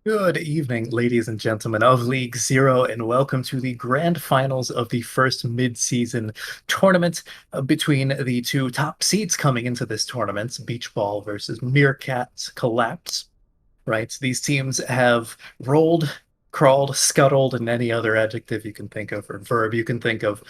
Good evening, ladies and gentlemen of League Zero, and welcome to the grand finals of the first mid-season tournament between the two top seeds coming into this tournament, Beach Ball versus Meerkat Kollapse. Right? These teams have rolled, crawled, scuttled, and any other adjective you can think of or verb you can think of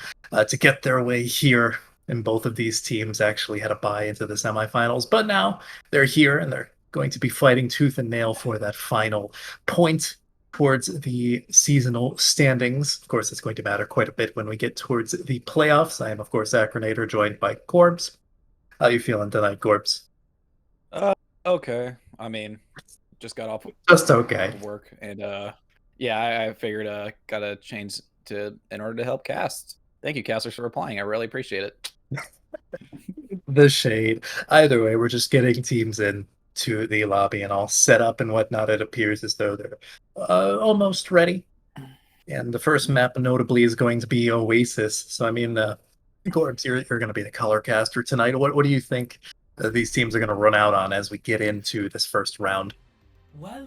to get their way here. And both of these teams actually had a bye into the semifinals, but now they're here and they're going to be fighting tooth and nail for that final point towards the seasonal standings. Of course, it's going to matter quite a bit when we get towards the playoffs. I am, of course, Acronator, joined by Corbs. How you feeling tonight, Corbs? Uh, okay. I mean, just got off Just okay. of work, and yeah, I figured gotta change to in order to help cast. Thank you, casters, for replying. I really appreciate it. The shade. Either way, we're just getting teams in to the lobby and all set up and whatnot. It appears as though they're almost ready. And the first map, notably, is going to be Oasis. So, I mean, Corbs, you're going to be the color caster tonight. What do you think these teams are going to run out on as we get into this first round?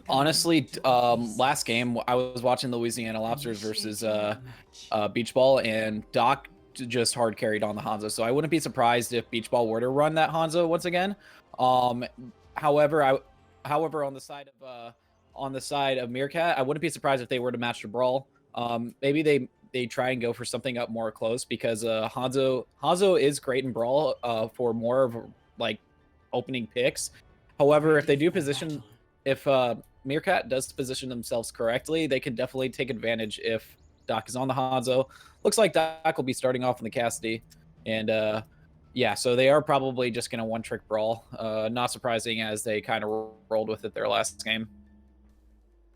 Honestly, last game I was watching the Louisiana Lobsters versus Beach Ball, and Doc just hard carried on the Hanzo. So I wouldn't be surprised if Beach Ball were to run that Hanzo once again. However, on the side of Meerkat, I wouldn't be surprised if they were to match the Brawl. Maybe they try and go for something up more close because Hanzo is great in Brawl for more of like opening picks. However, if Meerkat does position themselves correctly, they can definitely take advantage if Doc is on the Hanzo. Looks like Doc will be starting off in the Cassidy, and yeah, so they are probably just going to one-trick Brawl. Not surprising, as they kind of rolled with it their last game.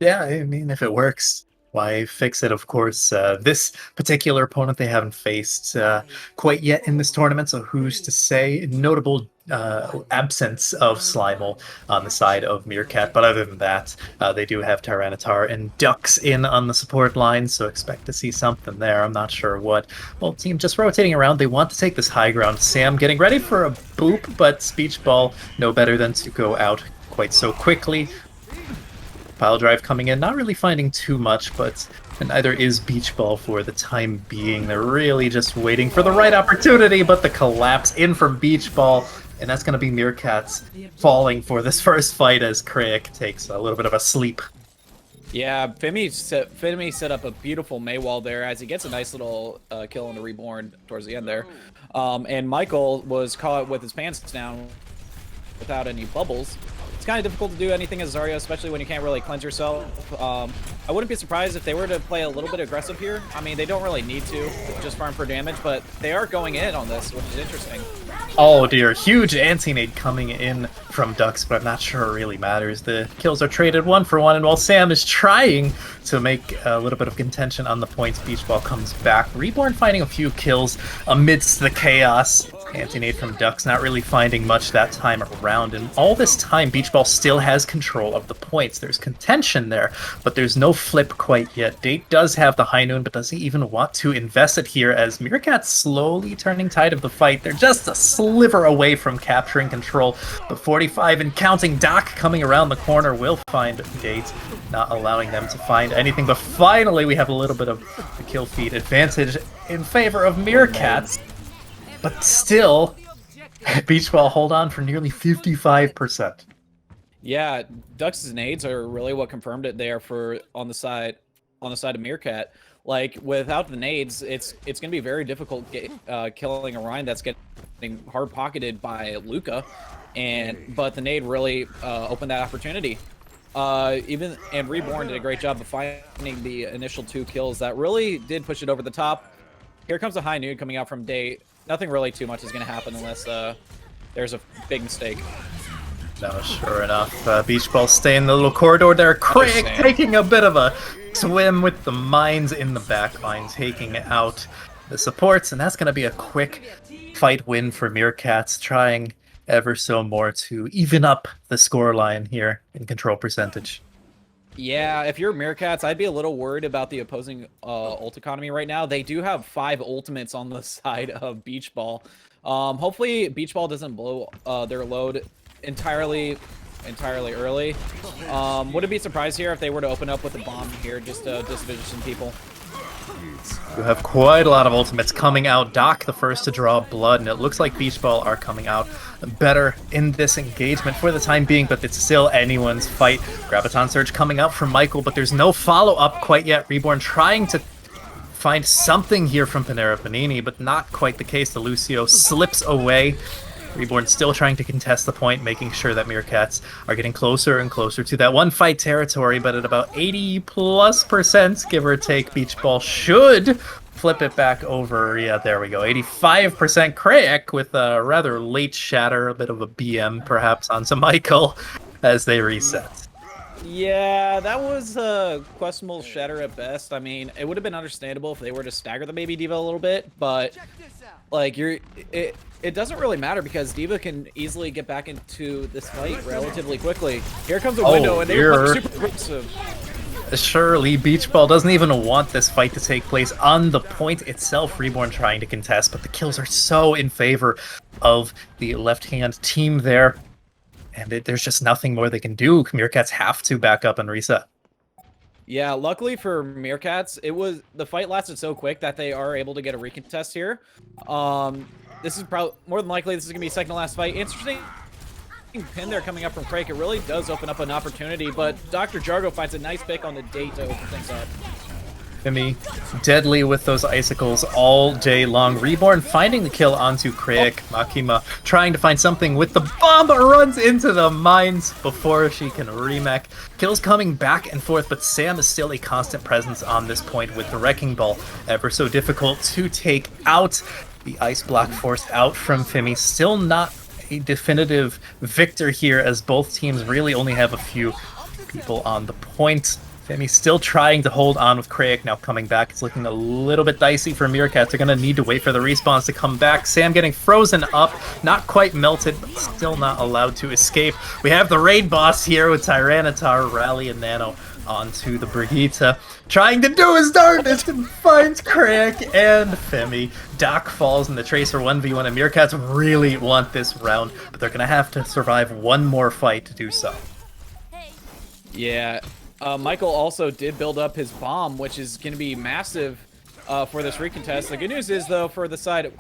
Yeah, I mean, if it works, why fix it? Of course, this particular opponent they haven't faced quite yet in this tournament, so who's to say? Notable absence of Slimal on the side of Meerkat, but other than that, they do have Tyranitar and Ducks in on the support line, so expect to see something there. I'm not sure what. Well, team just rotating around. They want to take this high ground. Sam getting ready for a boop, but Speech Ball no better than to go out quite so quickly. Pile drive coming in, not really finding too much, but neither is Beach Ball for the time being. They're really just waiting for the right opportunity, but the collapse in from Beach Ball, and that's going to be Meerkats falling for this first fight as Kraik takes a little bit of a sleep. Yeah, Femi set up a beautiful Maywall there as he gets a nice little kill on the Reborn towards the end there. And Michael was caught with his pants down without any bubbles. It's kind of difficult to do anything as Zarya, especially when you can't really cleanse yourself. I wouldn't be surprised if they were to play a little bit aggressive here. I mean, they don't really need to, just farm for damage, but they are going in on this, which is interesting. Oh dear, huge anti-nade coming in from Ducks, but I'm not sure it really matters. The kills are traded 1-for-1, and while Sam is trying to make a little bit of contention on the points, Beach Ball comes back. Reborn finding a few kills amidst the chaos. Anti-nade from Ducks not really finding much that time around, and all this time Beach Ball still has control of the points. There's contention there, but there's no flip quite yet. Date does have the high noon, but does he even want to invest it here as Meerkat's slowly turning tide of the fight? They're just a sliver away from capturing control, but 45 and counting. Doc coming around the corner will find Date, not allowing them to find anything, but finally we have a little bit of the kill feed advantage in favor of Meerkats. But still, Beach Ball hold on for nearly 55%. Yeah, Ducks' nades are really what confirmed it there for on the side of Meerkat. Like without the nades, it's gonna be very difficult killing Orion that's getting hard pocketed by Luca, but the nade really opened that opportunity. And Reborn did a great job of finding the initial 2 kills that really did push it over the top. Here comes a high noon coming out from Date. Nothing really too much is going to happen unless there's a big mistake. No, sure enough. Beach Ball stay in the little corridor there. Kraik taking a bit of a swim with the mines in the back line, taking out the supports, and that's going to be a quick fight win for Meerkats, trying ever so more to even up the scoreline here in control percentage. Yeah, if you're Meerkats, I'd be a little worried about the opposing ult economy right now. They do have 5 ultimates on the side of Beach Ball. Hopefully, Beach Ball doesn't blow their load entirely entirely early. Wouldn't be surprised here if they were to open up with a bomb here just to disvision people. You have quite a lot of ultimates coming out. Doc, the first to draw blood, and it looks like Beach Ball are coming out better in this engagement for the time being, but it's still anyone's fight. Graviton Surge coming out from Michael, but there's no follow-up quite yet. Reborn trying to find something here from Panera Panini, but not quite the case. The Lucio slips away. Reborn still trying to contest the point, making sure that Meerkats are getting closer and closer to that one fight territory, but at about 80+%, give or take, Beach Ball should flip it back over. Yeah, there we go. 85% Krayak with a rather late shatter, a bit of a BM perhaps onto Michael as they reset. Yeah, that was a questionable shatter at best. I mean, it would have been understandable if they were to stagger the Baby D.Va a little bit, but like it doesn't really matter because D.Va can easily get back into this fight relatively quickly. Here comes a window, and they're super aggressive. Surely, Beach Ball doesn't even want this fight to take place on the point itself. Reborn trying to contest, but the kills are so in favor of the left-hand team there. And there's just nothing more they can do. Meerkats have to back up and reset. Yeah, luckily for Meerkats, the fight lasted so quick that they are able to get a recontest here. This is probably more than likely this is gonna be second to last fight. Interesting pin there coming up from Crake. It really does open up an opportunity, but Dr. Jargo finds a nice pick on the date to open things up. Fimi deadly with those icicles all day long. Reborn finding the kill onto Krayak. Makima trying to find something with the bomb, but runs into the mines before she can remech. Kills coming back and forth, but Sam is still a constant presence on this point with the Wrecking Ball ever so difficult to take out. The ice block forced out from Fimi. Still not a definitive victor here, as both teams really only have a few people on the point. Femi still trying to hold on with Krayak now coming back. It's looking a little bit dicey for Meerkats. They're going to need to wait for the respawns to come back. Sam getting frozen up, not quite melted, but still not allowed to escape. We have the raid boss here with Tyranitar, Rally, and Nano onto the Brigitte. Trying to do his darndest and finds Krayak and Femi. Doc falls in the Tracer 1v1, and Meerkats really want this round, but they're going to have to survive one more fight to do so. Yeah. Michael also did build up his bomb, which is going to be massive for this recontest. The good news is, though, for the side...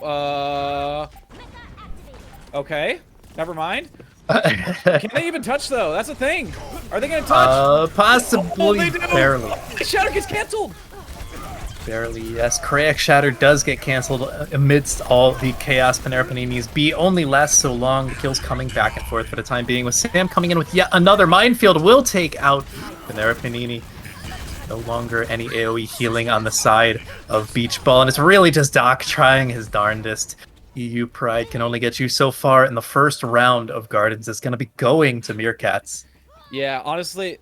Okay, never mind. Can they even touch, though? That's the thing. Are they going to touch? Possibly, barely. Shadow gets canceled! Barely, yes. Krayak Shatter does get cancelled amidst all the chaos. Panera Panini's B only lasts so long. The kills coming back and forth for the time being, with Sam coming in with yet another minefield. Will take out Panera Panini. No longer any AoE healing on the side of Beach Ball, and it's really just Doc trying his darndest. EU Pride can only get you so far in the first round of Gardens. It's going to be going to Meerkats. Yeah, honestly...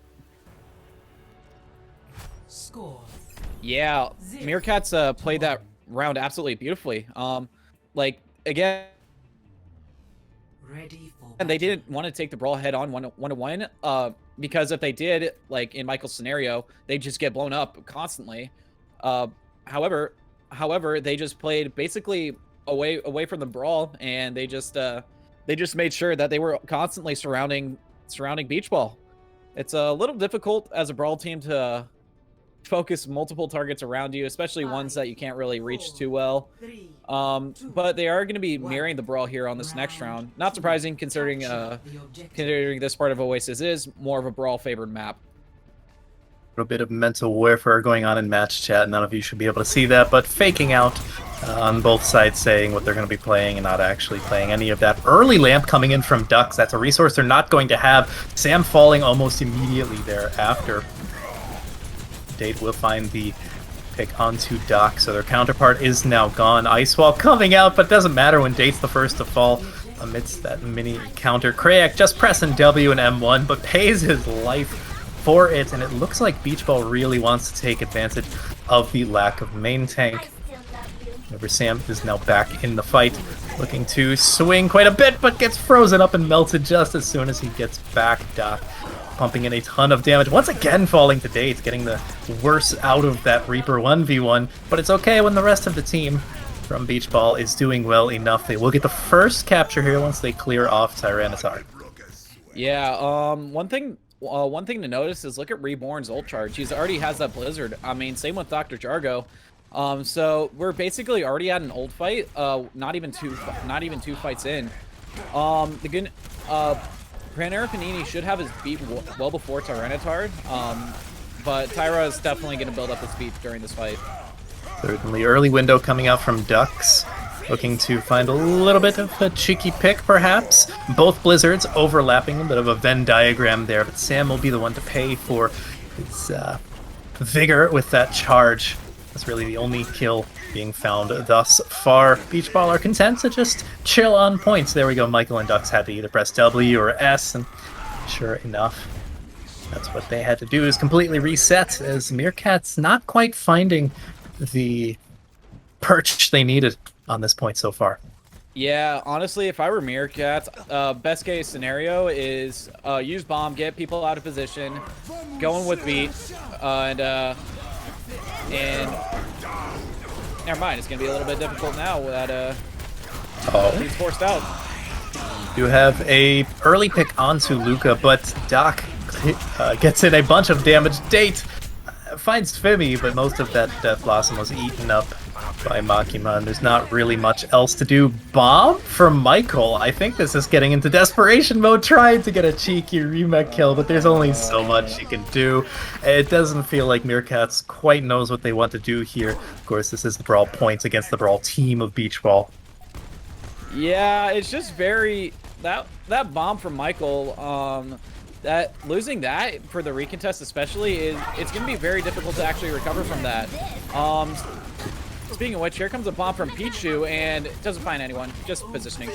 Score. Yeah, Meerkats played that round absolutely beautifully. Like, again... Ready for and they didn't want to take the brawl head on one-to-one, because if they did, like in Michael's scenario, they'd just get blown up constantly. However, they just played basically away from the brawl, and they just made sure that they were constantly surrounding Beach Ball. It's a little difficult as a brawl team to focus multiple targets around you, especially ones that you can't really reach too well. But they are going to be mirroring the brawl here on this next round. Not surprising, considering this part of Oasis is more of a brawl favored map. A little bit of mental warfare going on in match chat. None of you should be able to see that, but faking out on both sides, saying what they're going to be playing and not actually playing any of that. Early lamp coming in from Ducks. That's a resource they're not going to have. Sam falling almost immediately thereafter. Date will find the pick onto Doc, so their counterpart is now gone. Ice Wall coming out, but doesn't matter when Date's the first to fall amidst that mini counter. Krayak just pressing W and M1, but pays his life for it, and it looks like Beach Ball really wants to take advantage of the lack of main tank. However, Sam is now back in the fight, looking to swing quite a bit, but gets frozen up and melted just as soon as he gets back. Doc pumping in a ton of damage, once again falling to Date, getting the worst out of that Reaper 1v1, but it's okay when the rest of the team from Beach Ball is doing well enough. They will get the first capture here once they clear off Tyranitar. Yeah, one thing to notice is look at Reborn's ult charge. He's already has that Blizzard. I mean, same with Dr. Jargo. So we're basically already at an ult fight. Not even two fights in. The good, Panera Panini should have his beat well before Tyranitar. But Tyra is definitely going to build up his beat during this fight. Certainly, early window coming out from Dux. Looking to find a little bit of a cheeky pick, perhaps. Both Blizzards overlapping, a bit of a Venn diagram there, but Sam will be the one to pay for his vigor with that charge. That's really the only kill being found thus far. Beach Ball are content to just chill on points. There we go, Michael and Dux had to either press W or S, and sure enough, that's what they had to do, is completely reset, as Meerkat's not quite finding the perch they needed on this point so far. Yeah, honestly, if I were Meerkat, best case scenario is use bomb, get people out of position, going with beat, and never mind. It's gonna be a little bit difficult now that he's forced out. You have a early pick onto Luca, but Doc gets in a bunch of damage. Date finds Fimi, but most of that Death Blossom was eaten up by Makima, and there's not really much else to do. Bomb from Michael. I think this is getting into desperation mode, trying to get a cheeky remake kill, but there's only so much you can do. It doesn't feel like Meerkats quite knows what they want to do here. Of course, this is the Brawl points against the Brawl team of Beach Ball. Yeah, it's just very that bomb from Michael. That losing that for the recontest especially it's gonna be very difficult to actually recover from that. Speaking of which, here comes a bomb from Pichu, and it doesn't find anyone, just positioning.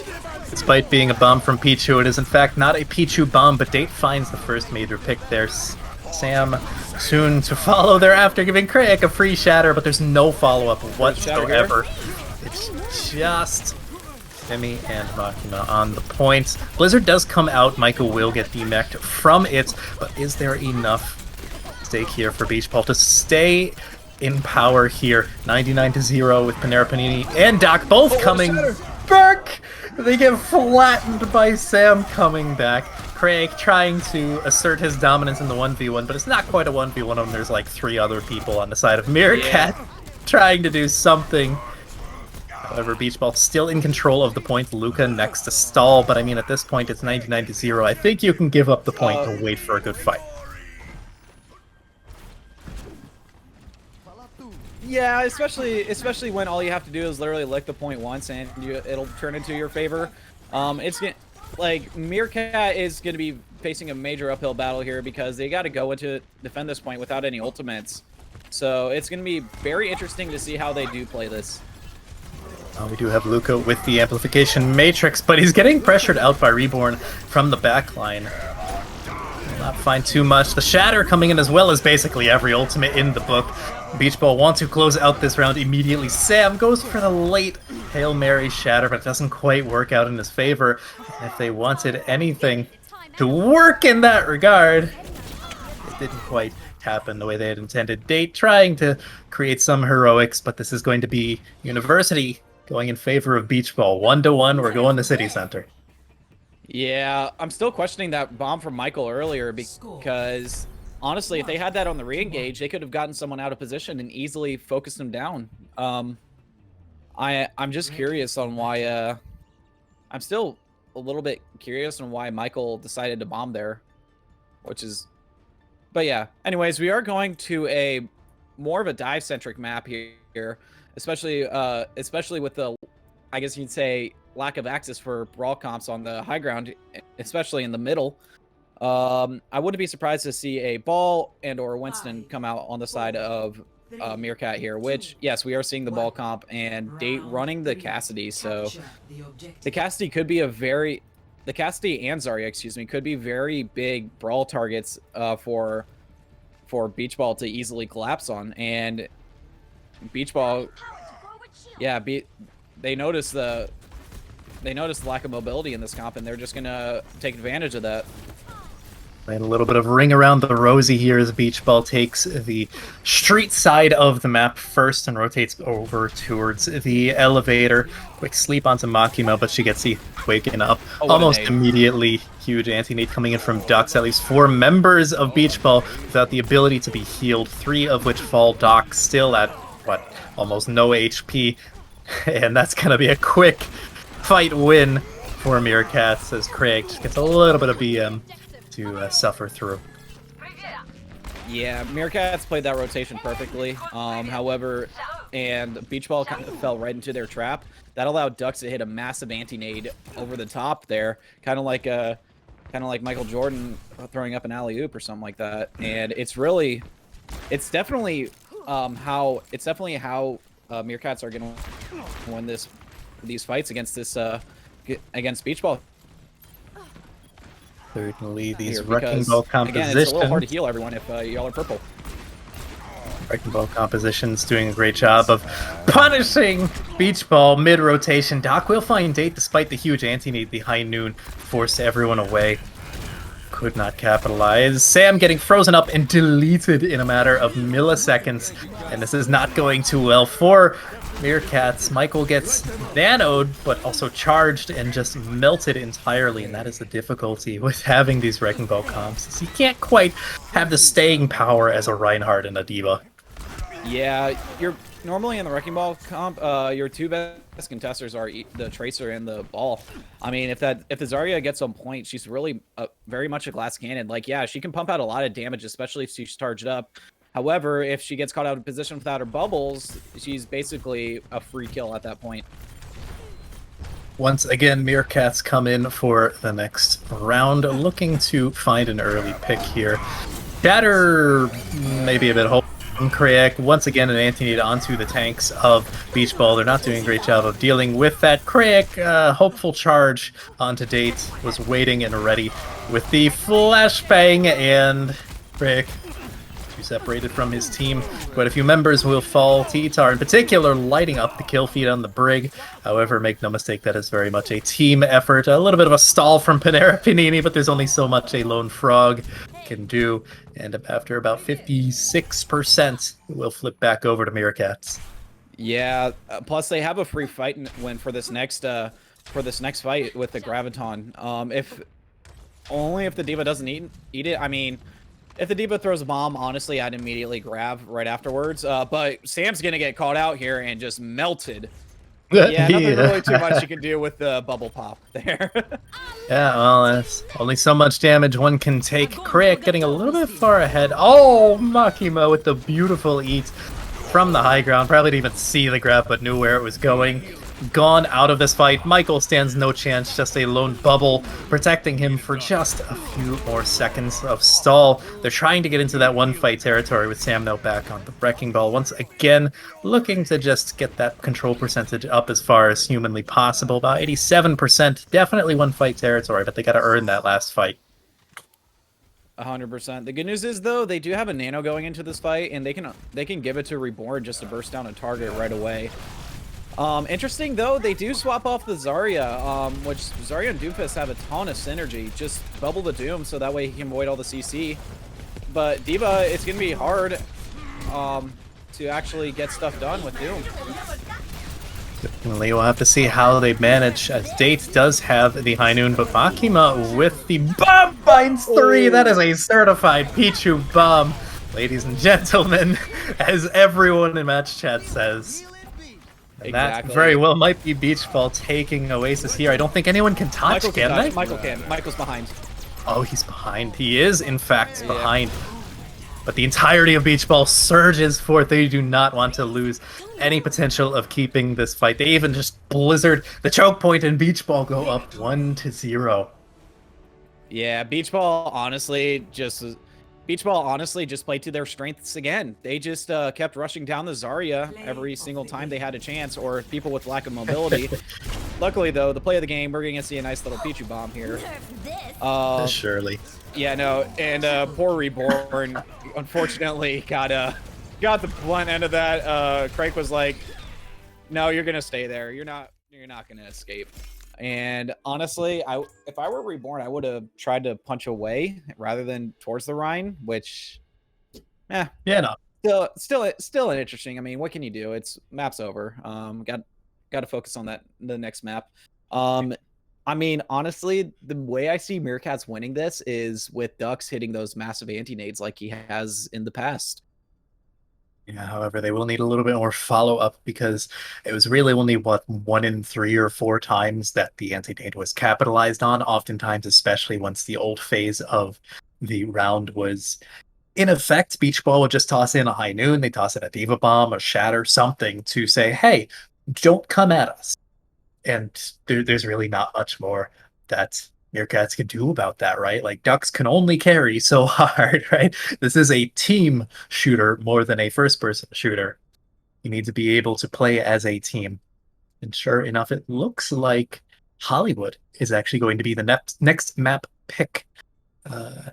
Despite being a bomb from Pichu, it is in fact not a Pichu bomb, but Date finds the first major pick there. Sam soon to follow thereafter, giving Craig a free shatter, but there's no follow-up whatsoever. It's just Fimi and Makima on the points. Blizzard does come out, Michael will get demeched from it, but is there enough stake here for Beach Ball to stay in power here? 99-0 with Panera Panini and Doc both coming back. They get flattened by Sam coming back. Craig trying to assert his dominance in the 1v1, but it's not quite a 1v1 when there's like 3 other people on the side of Meerkat trying to do something. However, Beach Ball still in control of the point. Luca next to stall, but I mean at this point it's 99-0. I think you can give up the point to wait for a good fight. Yeah, especially when all you have to do is literally lick the point once and it'll turn into your favor. It's like Meerkat is going to be facing a major uphill battle here because they got to go into defend this point without any ultimates. So it's going to be very interesting to see how they do play this. We do have Luca with the amplification matrix, but he's getting pressured out by Reborn from the backline. Not find too much. The shatter coming in as well as basically every ultimate in the book. Beach Ball wants to close out this round immediately. Sam goes for the late Hail Mary shatter, but it doesn't quite work out in his favor. And if they wanted anything to work in that regard, it didn't quite happen the way they had intended. Date trying to create some heroics, but this is going to be University going in favor of Beach Ball. 1-1, we're going to City Center. Yeah, I'm still questioning that bomb from Michael earlier because honestly, if they had that on the re-engage, they could have gotten someone out of position and easily focused them down. I'm just curious on why. I'm still a little bit curious on why Michael decided to bomb there, which is. But yeah. Anyways, we are going to a more of a dive-centric map here, especially with the, I guess you'd say, lack of access for brawl comps on the high ground, especially in the middle. I wouldn't be surprised to see a Ball and or Winston come out on the side of Meerkat here, which, yes, we are seeing the Ball comp and Date running the Cassidy, so the Cassidy could be the Cassidy and Zarya, excuse me, could be very big brawl targets for Beach Ball to easily collapse on, and Beach Ball, yeah, they notice the lack of mobility in this comp, and they're just gonna take advantage of that. And a little bit of ring around the rosy here as Beach Ball takes the street side of the map first and rotates over towards the elevator. Quick sleep onto Makima, but she gets waken up Oh, what a almost nade. immediately. Huge anti-nade coming in from Dux. At least 4 members of Beach Ball without the ability to be healed, 3 of which fall. Doc still at, what, almost no HP. And that's going to be a quick fight win for Meerkat as Craig just gets a little bit of BM to suffer through. Yeah, Meerkats played that rotation perfectly. However, and Beach Ball kind of fell right into their trap. That allowed Ducks to hit a massive anti-nade over the top there, kind of like Michael Jordan throwing up an alley-oop or something like that. And it's definitely how Meerkats are going to win these fights against against Beach Ball. Certainly, these Here, Wrecking Ball compositions. Again, it's a little hard to heal everyone if y'all are purple. Wrecking Ball compositions doing a great job of punishing Beach Ball mid-rotation. Doc will find Date despite the huge anti-nade. The high noon forced everyone away. Could not capitalize. Sam getting frozen up and deleted in a matter of milliseconds. And this is not going too well for Meerkats. Michael gets nanoed, but also charged and just melted entirely, and that is the difficulty with having these Wrecking Ball comps. You can't quite have the staying power as a Reinhardt and a D.Va. Yeah, you're normally in the Wrecking Ball comp. Your 2 best contesters are the Tracer and the Ball. I mean, if the Zarya gets on point, she's really very much a glass cannon. Like, yeah, she can pump out a lot of damage, especially if she's charged up. However, if she gets caught out of position without her bubbles, she's basically a free kill at that point. Once again, Meerkats come in for the next round, looking to find an early pick here. Shatter, maybe a bit hopeful. Craig, once again, an anti-nade onto the tanks of Beach Ball. They're not doing a great job of dealing with that. Craig, hopeful charge onto Date, was waiting and ready with the flashbang, and Craig separated from his team. Quite a few members will fall. T-Tar in particular lighting up the kill feed on the Brig. However, make no mistake, that is very much a team effort. A little bit of a stall from Panera Panini, but there's only so much a lone frog can do. And after about 56%, we'll flip back over to Meerkats. Yeah, plus they have a free fight win for this next fight with the Graviton. If the D.Va doesn't eat it. I mean, if the D.Va throws a bomb, honestly, I'd immediately grab right afterwards. But Sam's gonna get caught out here and just melted. Yeah, nothing really too much you can do with the bubble pop there. Yeah, well, that's only so much damage one can take. Crick getting a little bit far ahead. Oh, Makima with the beautiful eat from the high ground. Probably didn't even see the grab, but knew where it was going. Gone out of this fight. Michael stands no chance, just a lone bubble protecting him for just a few more seconds of stall. They're trying to get into that one fight territory with Sam now back on the Wrecking Ball. Once again, looking to just get that control percentage up as far as humanly possible. About 87%. Definitely one fight territory, but they got to earn that last fight. 100%. The good news is, though, they do have a nano going into this fight, and they can give it to Reborn just to burst down a target right away. Interesting, though, they do swap off the Zarya, which Zarya and Doomfist have a ton of synergy. Just bubble the Doom so that way he can avoid all the CC. But D.Va, it's going to be hard to actually get stuff done with Doom. Definitely, we'll have to see how they manage, as Date does have the high noon, but Makima with the bomb binds 3. That is a certified Pichu bomb, ladies and gentlemen, as everyone in match chat says. And that very well might be Beach Ball taking Oasis here. I don't think anyone can touch, Michael can they? Michael can. Michael's behind. Oh, he's behind. He is, in fact, behind. But the entirety of Beach Ball surges forth. They do not want to lose any potential of keeping this fight. They even just blizzard the choke point, and Beach Ball go up 1-0. Yeah, Beach Ball honestly just played to their strengths again. They just kept rushing down the Zarya every single time they had a chance, or people with lack of mobility. Luckily, though, the play of the game, we're going to see a nice little Pichu bomb here. Surely. Yeah, no, and poor Reborn, unfortunately, got the blunt end of that. Craig was like, "No, you're going to stay there. You're not going to escape." And honestly, I if I were reborn, I would have tried to punch away rather than towards the Rhine, which, eh, Yeah, no. still interesting. I mean, what can you do? It's map's over. Got to focus on the next map. Um, I mean, honestly, the way I see Meerkats winning this is with Ducks hitting those massive anti-nades like he has in the past. Yeah, however, they will need a little bit more follow up because it was really only what 1 in 3 or 4 times that the anti-nade was capitalized on. Oftentimes, especially once the old phase of the round was in effect, Beach Ball would just toss in a high noon. They toss in a Diva Bomb, a Shatter, something to say, "Hey, don't come at us." And there's really not much more that Meerkats can do about that, right? Like Ducks can only carry so hard, right? This is a team shooter more than a first-person shooter. You need to be able to play as a team. And sure enough, it looks like Hollywood is actually going to be the next map pick. Uh,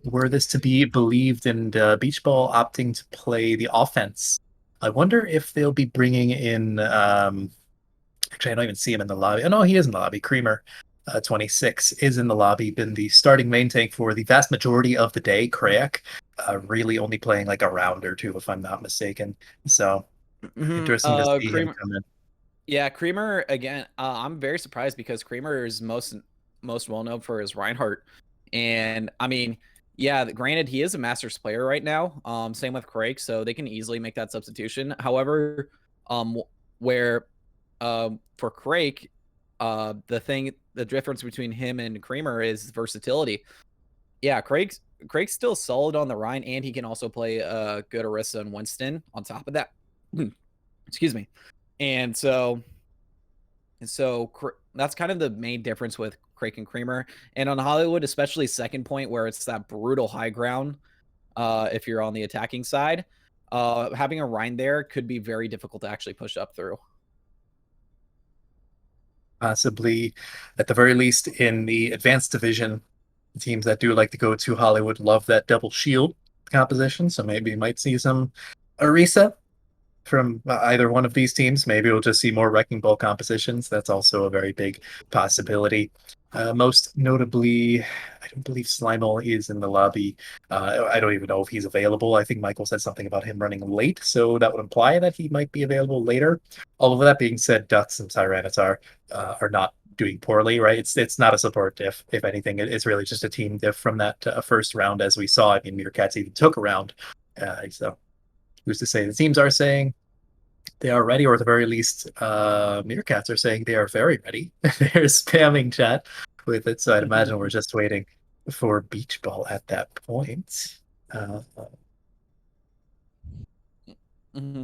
were this to be believed, and Beach Ball opting to play the offense, I wonder if they'll be bringing in. Actually, I don't even see him in the lobby. Oh no, he is in the lobby. Creamer, 26, is in the lobby. Been the starting main tank for the vast majority of the day. Krayak, really only playing like a round or two, if I'm not mistaken. So interesting to see him Creamer, come in. yeah, Creamer again. I'm very surprised because Creamer is most well known for his Reinhardt, and I mean, yeah, granted he is a Masters player right now. Same with Craig, so they can easily make that substitution. However, where for Craig, the difference between him and Creamer is versatility. Yeah, Craig's still solid on the Rhine, and he can also play good Orisa and Winston on top of that. Excuse me. And so that's kind of the main difference with Craig and Creamer. And on Hollywood, especially second point where it's that brutal high ground, if you're on the attacking side, having a Rhine there could be very difficult to actually push up through. Possibly, at the very least, in the advanced division, teams that do like to go to Hollywood love that double shield composition. So maybe you might see some Orisa from either one of these teams. Maybe we'll just see more Wrecking Ball compositions. That's also a very big possibility. Most notably, I don't believe Slimal is in the lobby. I don't even know if he's available. I think Michael said something about him running late, so that would imply that he might be available later. All of that being said, Ducks and Tyranitar are not doing poorly, right? It's not a support diff. If anything, it's really just a team diff from that first round, as we saw. I mean, Meerkats even took a round. So who's to say? The teams are saying they are ready, or at the very least, Meerkats are saying they are very ready. They're spamming chat with it, so I'd imagine we're just waiting for Beach Ball at that point. Mhm.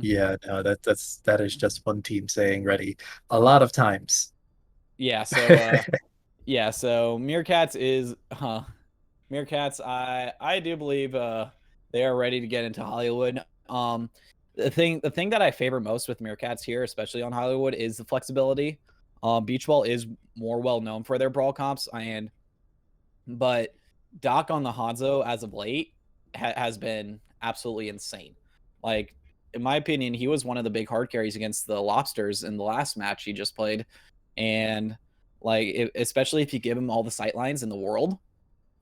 Yeah, no, that is just one team saying ready a lot of times. Yeah, so Meerkats is Meerkats, I do believe they are ready to get into Hollywood. The thing that I favor most with Meerkats here, especially on Hollywood, is the flexibility. Beach Ball is more well known for their brawl comps, but Doc on the Hanzo as of late has been absolutely insane. Like, in my opinion, he was one of the big hard carries against the Lobsters in the last match he just played, and especially if you give him all the sight lines in the world,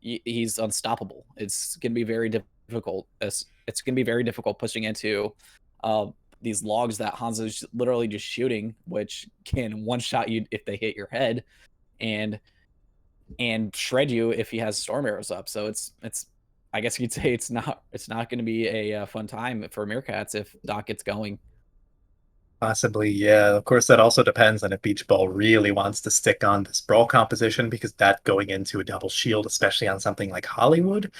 he's unstoppable. It's gonna be very difficult. It's gonna be very difficult pushing into uh, these logs that Hanzo's literally just shooting, which can one shot you if they hit your head, and shred you if he has storm arrows up. So it's I guess you'd say it's not going to be a fun time for Meerkats if Doc gets going. Possibly, yeah. Of course, that also depends on if Beach Ball really wants to stick on this brawl composition, because that going into a double shield, especially on something like Hollywood,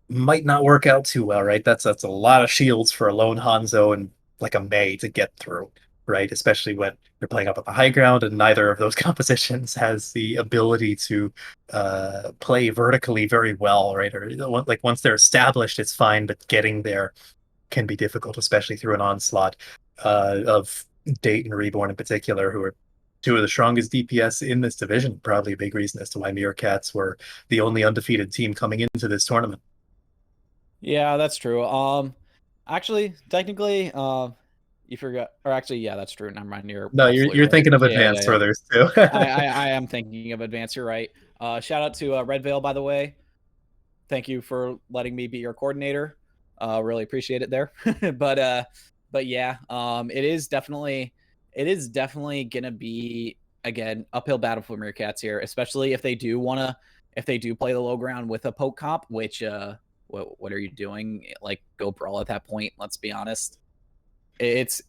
might not work out too well, right? That's a lot of shields for a lone Hanzo and like a Mei to get through, right? Especially when you're playing up on the high ground, and neither of those compositions has the ability to play vertically very well, right? Or like once they're established, it's fine, but getting there can be difficult, especially through an onslaught of Date and Reborn in particular, who are two of the strongest DPS in this division. Probably a big reason as to why Meerkats were the only undefeated team coming into this tournament. Yeah, that's true. Actually, technically, You forgot, or actually, yeah, that's true. Never mind. You're No, absolutely you're right. thinking of Yeah, yeah, advanced yeah. furthers too. I am thinking of advance. You're right. Shout out to Red Veil, by the way. Thank you for letting me be your coordinator. Really appreciate it there. But yeah, it is definitely gonna be again uphill battle for Meerkats here, especially if they do play the low ground with a poke comp. Which what are you doing? Like go brawl at that point. Let's be honest. It's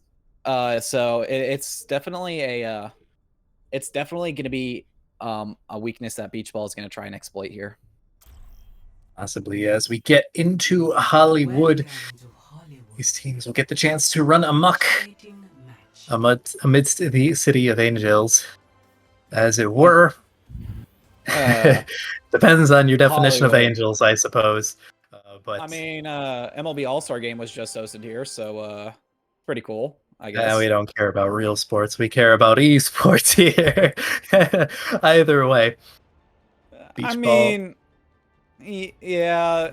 it's definitely gonna be a weakness that Beach Ball is gonna try and exploit here. Possibly as we get into Hollywood, these teams will get the chance to run amok amidst the City of Angels, as it were. Depends on your definition of Hollywood. angels, I suppose. But I mean, MLB All-Star Game was just hosted here, so pretty cool, I guess. we don't care about real sports. We care about esports here. Either way. Beach I ball. mean, yeah.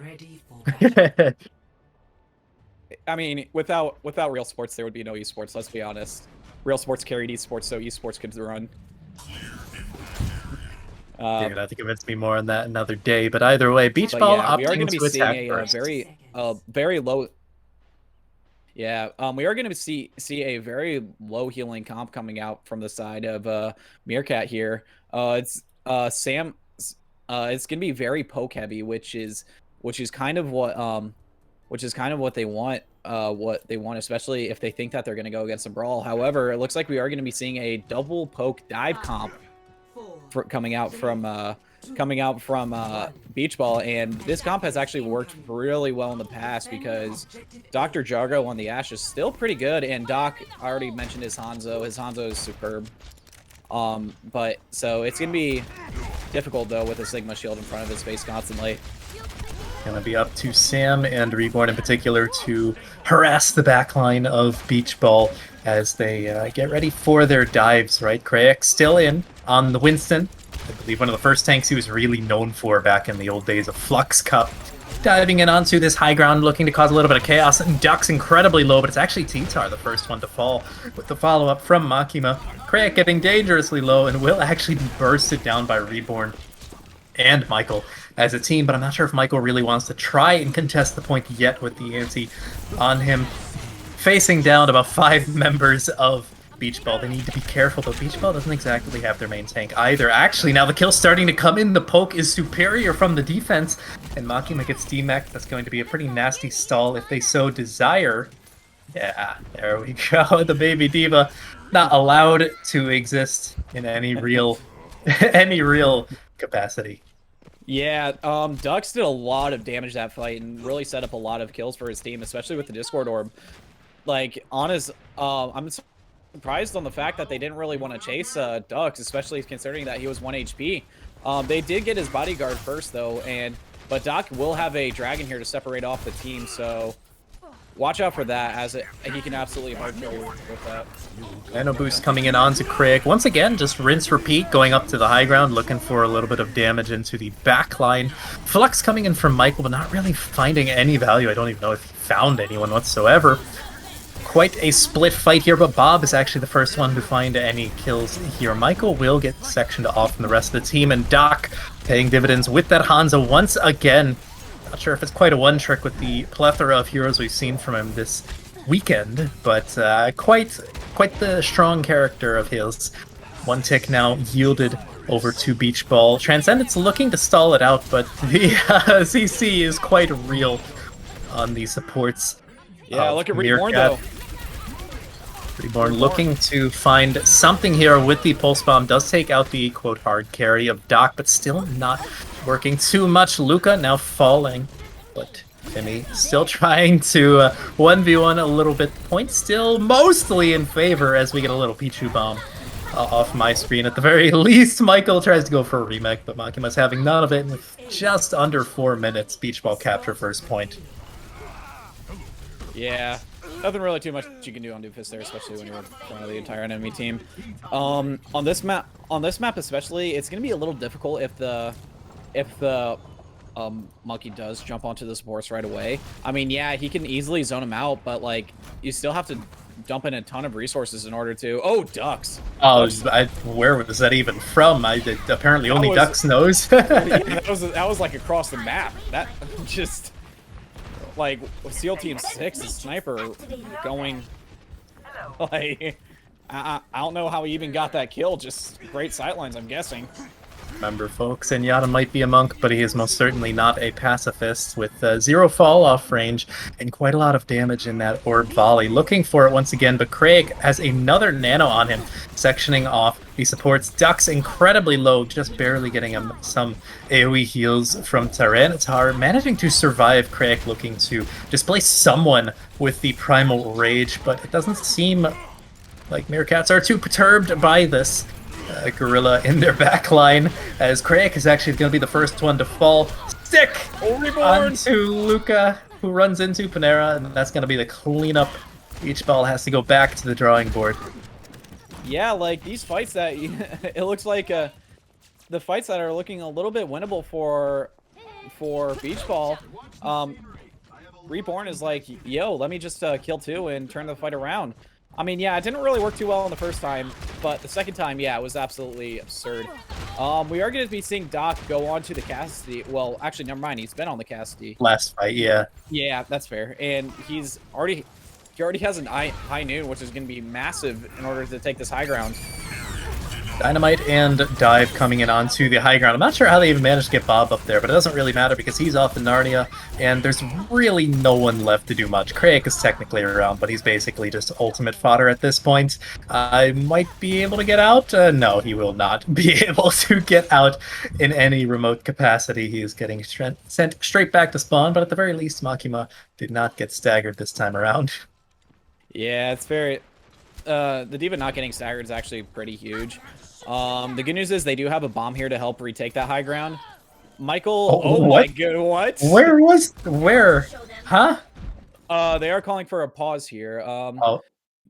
I mean, without real sports, there would be no esports. Let's be honest. Real sports carried esports, so esports could run. You're gonna have to convince me more on that another day. But either way, beach ball yeah, we are opting going to be to attack seeing first. very low. Yeah, we are going to see a very low healing comp coming out from the side of Meerkat here. It's Sam. It's going to be very poke heavy, which is kind of what they want. What they want, especially if they think that they're going to go against a brawl. However, it looks like we are going to be seeing a double poke dive comp coming out from Beach Ball, and this comp has actually worked really well in the past because Dr. Jargo on the Ash is still pretty good, and Doc already mentioned his Hanzo. His Hanzo is superb. But so it's gonna be difficult though with a Sigma shield in front of his face constantly. Gonna be up to Sam and Reborn in particular to harass the backline of Beach Ball as they get ready for their dives, right? Krayek still in on the Winston. I believe one of the first tanks he was really known for back in the old days of Flux Cup. Diving in onto this high ground, looking to cause a little bit of chaos, and Duck's incredibly low, but it's actually T-Tar, the first one to fall, with the follow-up from Makima. Krayek getting dangerously low, and will actually be bursted down by Reborn and Michael as a team, but I'm not sure if Michael really wants to try and contest the point yet with the ante on him. Facing down about 5 members of Beach Ball. They need to be careful, though. Beach Ball doesn't exactly have their main tank either. Actually, now the kill's starting to come in. The poke is superior from the defense, and Makima gets DMAC. That's going to be a pretty nasty stall if they so desire. Yeah, there we go. The baby diva not allowed to exist in any real capacity. Yeah, Dux did a lot of damage that fight and really set up a lot of kills for his team, especially with the Discord orb. Like, honest, I'm surprised on the fact that they didn't really want to chase Dux, especially considering that he was 1 HP. They did get his bodyguard first, though, but Doc will have a dragon here to separate off the team, so watch out for that, as he can absolutely hard kill with that. Nano boost coming in onto Craig. Once again, just rinse, repeat, going up to the high ground, looking for a little bit of damage into the back line. Flux coming in from Michael, but not really finding any value. I don't even know if he found anyone whatsoever. Quite a split fight here, but Bob is actually the first one to find any kills here. Michael will get sectioned off from the rest of the team, and Doc paying dividends with that Hanzo once again. Not sure if it's quite a one-trick with the plethora of heroes we've seen from him this weekend, but quite the strong character of his. One tick now yielded over to Beach Ball. Transcendence looking to stall it out, but the CC is quite real on the supports. Yeah, look at Reborn though. Reborn looking to find something here with the Pulse Bomb. Does take out the, quote, hard carry of Doc, but still not working too much. Luca now falling, but Timmy still trying to 1v1 a little bit. Point still mostly in favor as we get a little Pichu Bomb off my screen. At the very least, Michael tries to go for a remake, but Makima's having none of it. With just under 4 minutes, Beach Ball capture first point. Yeah, nothing really too much you can do on Doofus there, especially when you're in front of the entire enemy team. On this map especially, it's gonna be a little difficult if the monkey does jump onto the supports right away. I mean, yeah, he can easily zone him out, but like you still have to dumping a ton of resources in order to. Oh, ducks. Oh, Ducks. where was that even from? Apparently only was- Ducks knows. Yeah, that was like across the map. That just like SEAL Team 6, the sniper going like I don't know how he even got that kill. Just great sightlines, I'm guessing. Remember, folks, Zenyatta might be a monk, but he is most certainly not a pacifist, with 0 fall-off range and quite a lot of damage in that orb volley. Looking for it once again, but Craig has another nano on him, sectioning off. He supports Ducks incredibly low, just barely getting him some AoE heals from Tyranitar, managing to survive. Craig looking to displace someone with the Primal Rage, but it doesn't seem like Meerkats are too perturbed by this. Gorilla in their back line, as Craig is actually going to be the first one to fall sick onto Luca, who runs into Panera, and that's going to be the cleanup. Each ball has to go back to the drawing board. Yeah, like these fights that it looks like the fights that are looking a little bit winnable for Beach Ball. Reborn is like, yo, let me just kill 2 and turn the fight around. I mean, yeah, it didn't really work too well on the first time, but the second time, yeah, it was absolutely absurd. We are going to be seeing Doc go on to the Cassidy. Well, actually, never mind. He's been on the Cassidy. Last fight, yeah. Yeah, that's fair. And he already has an high noon, which is going to be massive in order to take this high ground. Dynamite and Dive coming in onto the high ground. I'm not sure how they even managed to get Bob up there, but it doesn't really matter because he's off in Narnia, and there's really no one left to do much. Craig is technically around, but he's basically just ultimate fodder at this point. I might be able to get out. No, he will not be able to get out in any remote capacity. He is getting sent straight back to spawn, but at the very least, Makima did not get staggered this time around. Yeah, it's very... the D.Va not getting staggered is actually pretty huge. The good news is they do have a bomb here to help retake that high ground. Michael, oh my god, what? Where? Huh? They are calling for a pause here.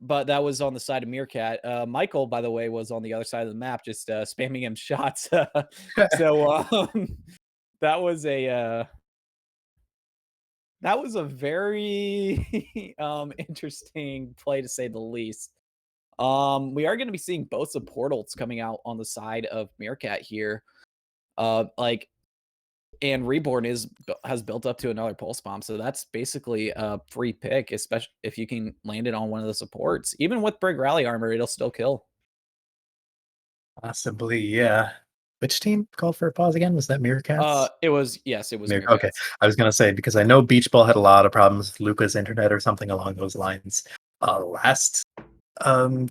But that was on the side of Meerkat. Michael, by the way, was on the other side of the map, just spamming him shots. So that was a very interesting play, to say the least. We are going to be seeing both the portals coming out on the side of Meerkat here. And Reborn has built up to another pulse bomb, so that's basically a free pick, especially if you can land it on one of the supports. Even with Brig Rally armor, it'll still kill. Possibly, yeah. Which team called for a pause again? Was that Meerkats? It was Meerkats. Okay, I was gonna say, because I know Beach Ball had a lot of problems with Luca's internet or something along those lines last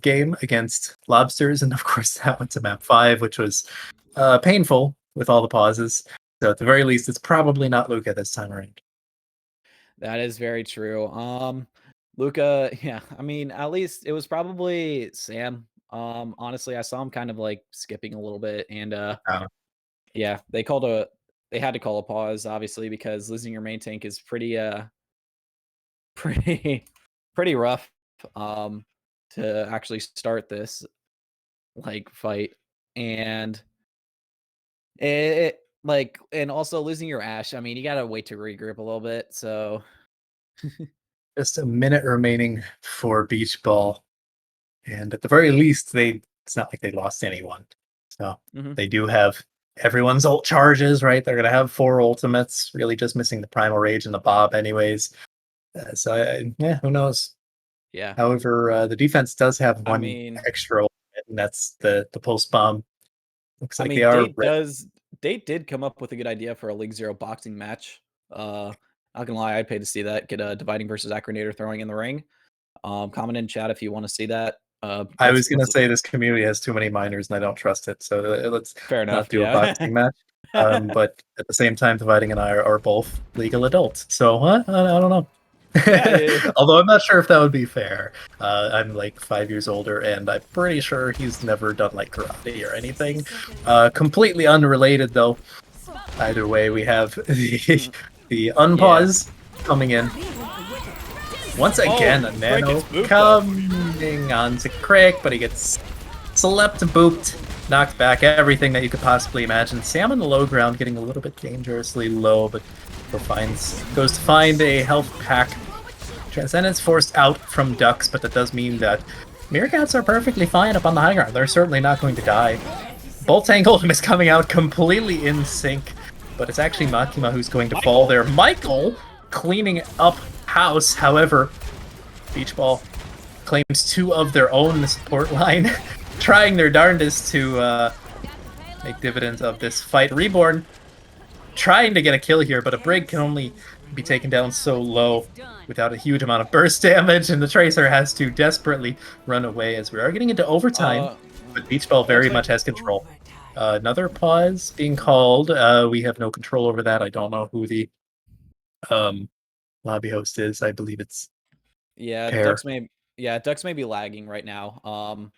game against Lobsters, and of course that went to map 5, which was painful with all the pauses. So at the very least, it's probably not Luca this time around. That is very true. Luca, yeah, I mean, at least it was probably Sam. Honestly, I saw him kind of like skipping a little bit, and yeah, they had to call a pause, obviously, because losing your main tank is pretty rough to actually start this like fight. And and also losing your Ashe, I mean, you gotta wait to regroup a little bit. So just a minute remaining for Beach Ball, and at the very least, it's not like they lost anyone. So they do have everyone's ult charges, right? They're gonna have 4 ultimates, really just missing the Primal Rage and the Bob, anyways. Yeah, who knows? Yeah. However, the defense does have one extra ultimate, and that's the pulse bomb. Looks like they are. Date did come up with a good idea for a League 0 boxing match. Not gonna lie, I'd pay to see that. Get a Dividing versus Acronator throwing in the ring. Comment in chat if you want to see that. I was gonna say this community has too many minors, and I don't trust it. So let's not do a boxing match. But at the same time, Dividing and I are both legal adults. So I don't know. Yeah. Although I'm not sure if that would be fair. I'm like 5 years older, and I'm pretty sure he's never done like karate or anything. Completely unrelated, though. Either way, we have the unpause coming in. Once again, a nano coming onto Craig, but he gets slept, booped, knocked back, everything that you could possibly imagine. Sam on the low ground getting a little bit dangerously low, but goes to find a health pack. Transcendence forced out from Ducks, but that does mean that Meerkats are perfectly fine up on the high ground. They're certainly not going to die. Bolt Tank Ultim is coming out completely in sync, but it's actually Makima who's going to fall there. Michael cleaning up house, however, Beach Ball claims 2 of their own support line, trying their darndest to make dividends of this fight. Reborn trying to get a kill here, but a Brig can only be taken down so low without a huge amount of burst damage, and the Tracer has to desperately run away as we are getting into overtime, but Beach Ball very much has control. Another pause being called. We have no control over that. I don't know who the lobby host is. I believe it's Pear. Ducks may be lagging right now.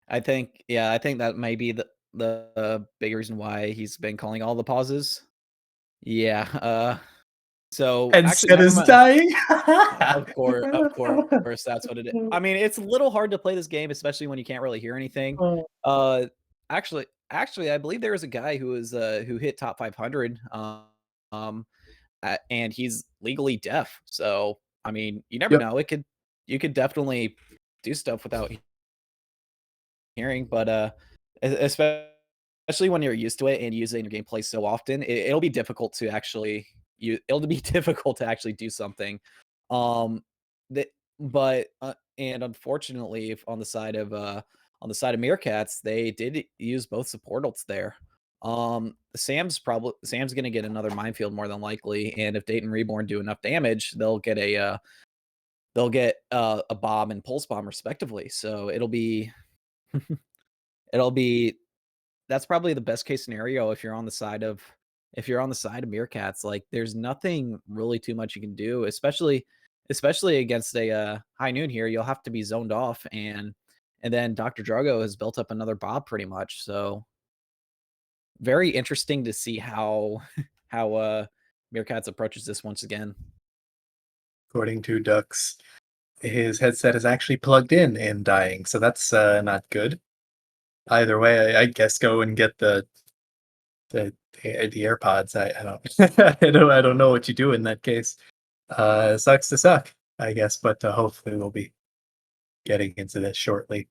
I think that may be the big reason why he's been calling all the pauses. Yeah. So And actually, Set is dying. of course, that's what it is. I mean, it's a little hard to play this game, especially when you can't really hear anything. Actually, I believe there was a guy who was who hit top 500, and he's legally deaf. So I mean, you never Yep. know. You could definitely do stuff without hearing, but especially when you're used to it and use it in your gameplay so often, it'll be difficult to actually it'll be difficult to actually do something. Um, that but and unfortunately, if on the side of Meerkats, they did use both support ults there. Sam's gonna get another minefield more than likely, and if Dayton Reborn do enough damage, they'll get a bomb and pulse bomb respectively. So it'll be that's probably the best case scenario if you're on the side of Meerkats. Like there's nothing really too much you can do, especially against a high noon here. You'll have to be zoned off, and then Dr. Drago has built up another Bob pretty much. So very interesting to see how how Meerkats approaches this once again. According to Ducks, his headset is actually plugged in and dying, so that's not good. Either way, I guess go and get the AirPods. I don't I don't know what you do in that case. Sucks to suck, I guess, but hopefully we'll be getting into this shortly.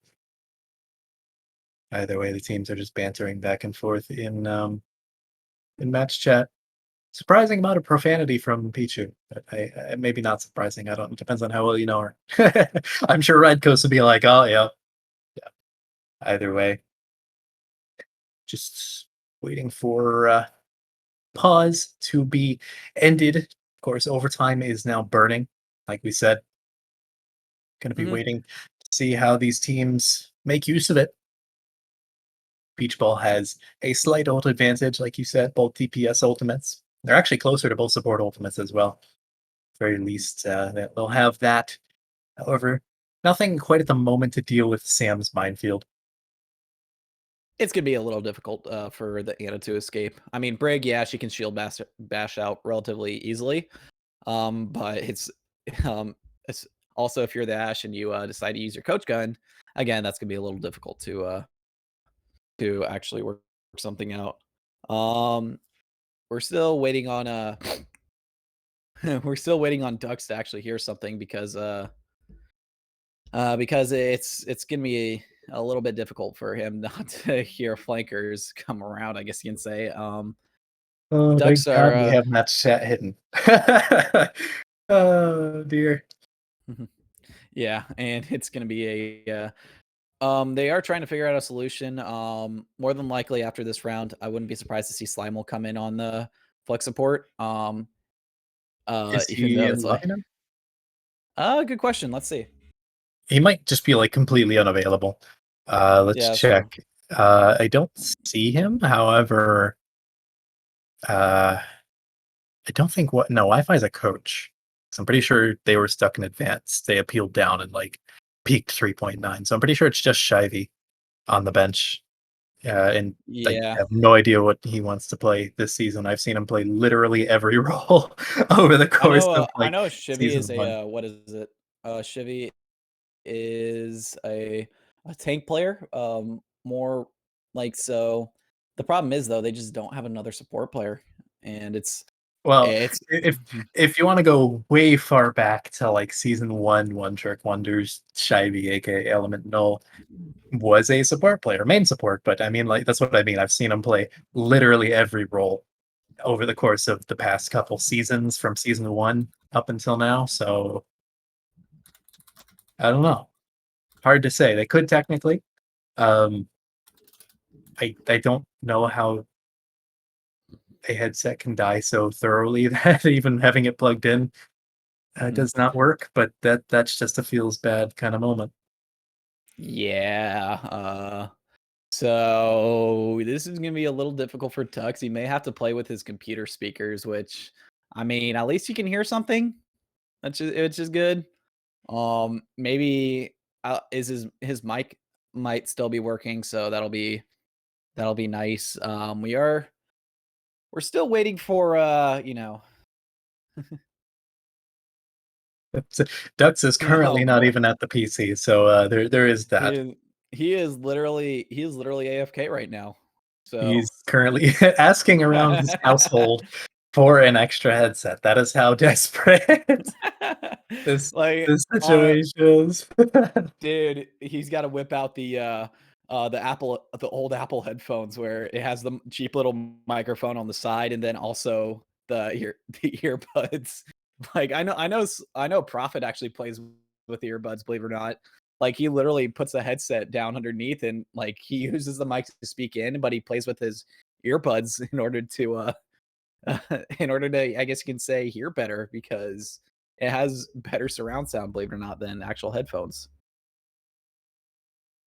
Either way, the teams are just bantering back and forth in match chat. Surprising amount of profanity from Pichu, but maybe not surprising. I don't. It depends on how well you know her. I'm sure Red Coast would be like, "Oh yeah, yeah." Either way, just waiting for pause to be ended. Of course, overtime is now burning, like we said. Going to be waiting to see how these teams make use of it. Beach Ball has a slight ult advantage, like you said, both DPS ultimates. They're actually closer to both support ultimates as well. At the very least, they'll have that. However, nothing quite at the moment to deal with Sam's minefield. It's gonna be a little difficult for the Anna to escape. I mean, Brig, yeah, she can shield bash out relatively easily. But um, it's also if you're the Ash and you decide to use your coach gun, again, that's gonna be a little difficult to actually work something out. We're still waiting on we're still waiting on Ducks to actually hear something because it's gonna be a little bit difficult for him not to hear flankers come around, I guess you can say. Oh, Ducks thank God we are have match chat hidden. Oh dear. yeah, and it's gonna be a they are trying to figure out a solution. More than likely after this round, I wouldn't be surprised to see Slime will come in on the flex support. Is Even he though in it's like, lineup? good question. Let's see. He might just be like completely unavailable. Let's Yeah, that's true. check. I don't see him. However, uh, I don't think what no Wi-Fi is a coach. So I'm pretty sure they were stuck in advanced. They appealed down and like peaked 3.9. So I'm pretty sure it's just Shivy on the bench. And I Yeah, have no idea what he wants to play this season. I've seen him play literally every role over the course of I like know. Shivy season is one. what is it? Shivy is a tank player. More like so. The problem is though they just don't have another support player, and Well, It's if you want to go way far back to like season one Trick Wonders, Shivey, aka Element Null, was a support player, main support. But I mean, like that's what I mean. I've seen him play literally every role over the course of the past couple seasons, from season one up until now. So I don't know. Hard to say. They could technically. Um, I don't know how a headset can die so thoroughly that even having it plugged in does not work. But that's just a feels bad kind of moment. yeah. So this is gonna be a little difficult for Tux. He may have to play with his computer speakers, which I mean, at least you can hear something. Which is good. Maybe is his mic might still be working, so that'll be nice. We're still waiting for Dux is oh currently not boy. even at the PC, so there is He that. is he is literally AFK right now. So He's currently asking around his household for an extra headset. That is how desperate this like this situation is. dude, he's got to whip out the old Apple headphones where it has the cheap little microphone on the side and then also the earbuds. Like I know Prophet actually plays with earbuds, believe it or not. Like he literally puts the headset down underneath and like he uses the mic to speak in, but he plays with his earbuds in order to in order to, I guess you can say, hear better because it has better surround sound, believe it or not, than actual headphones.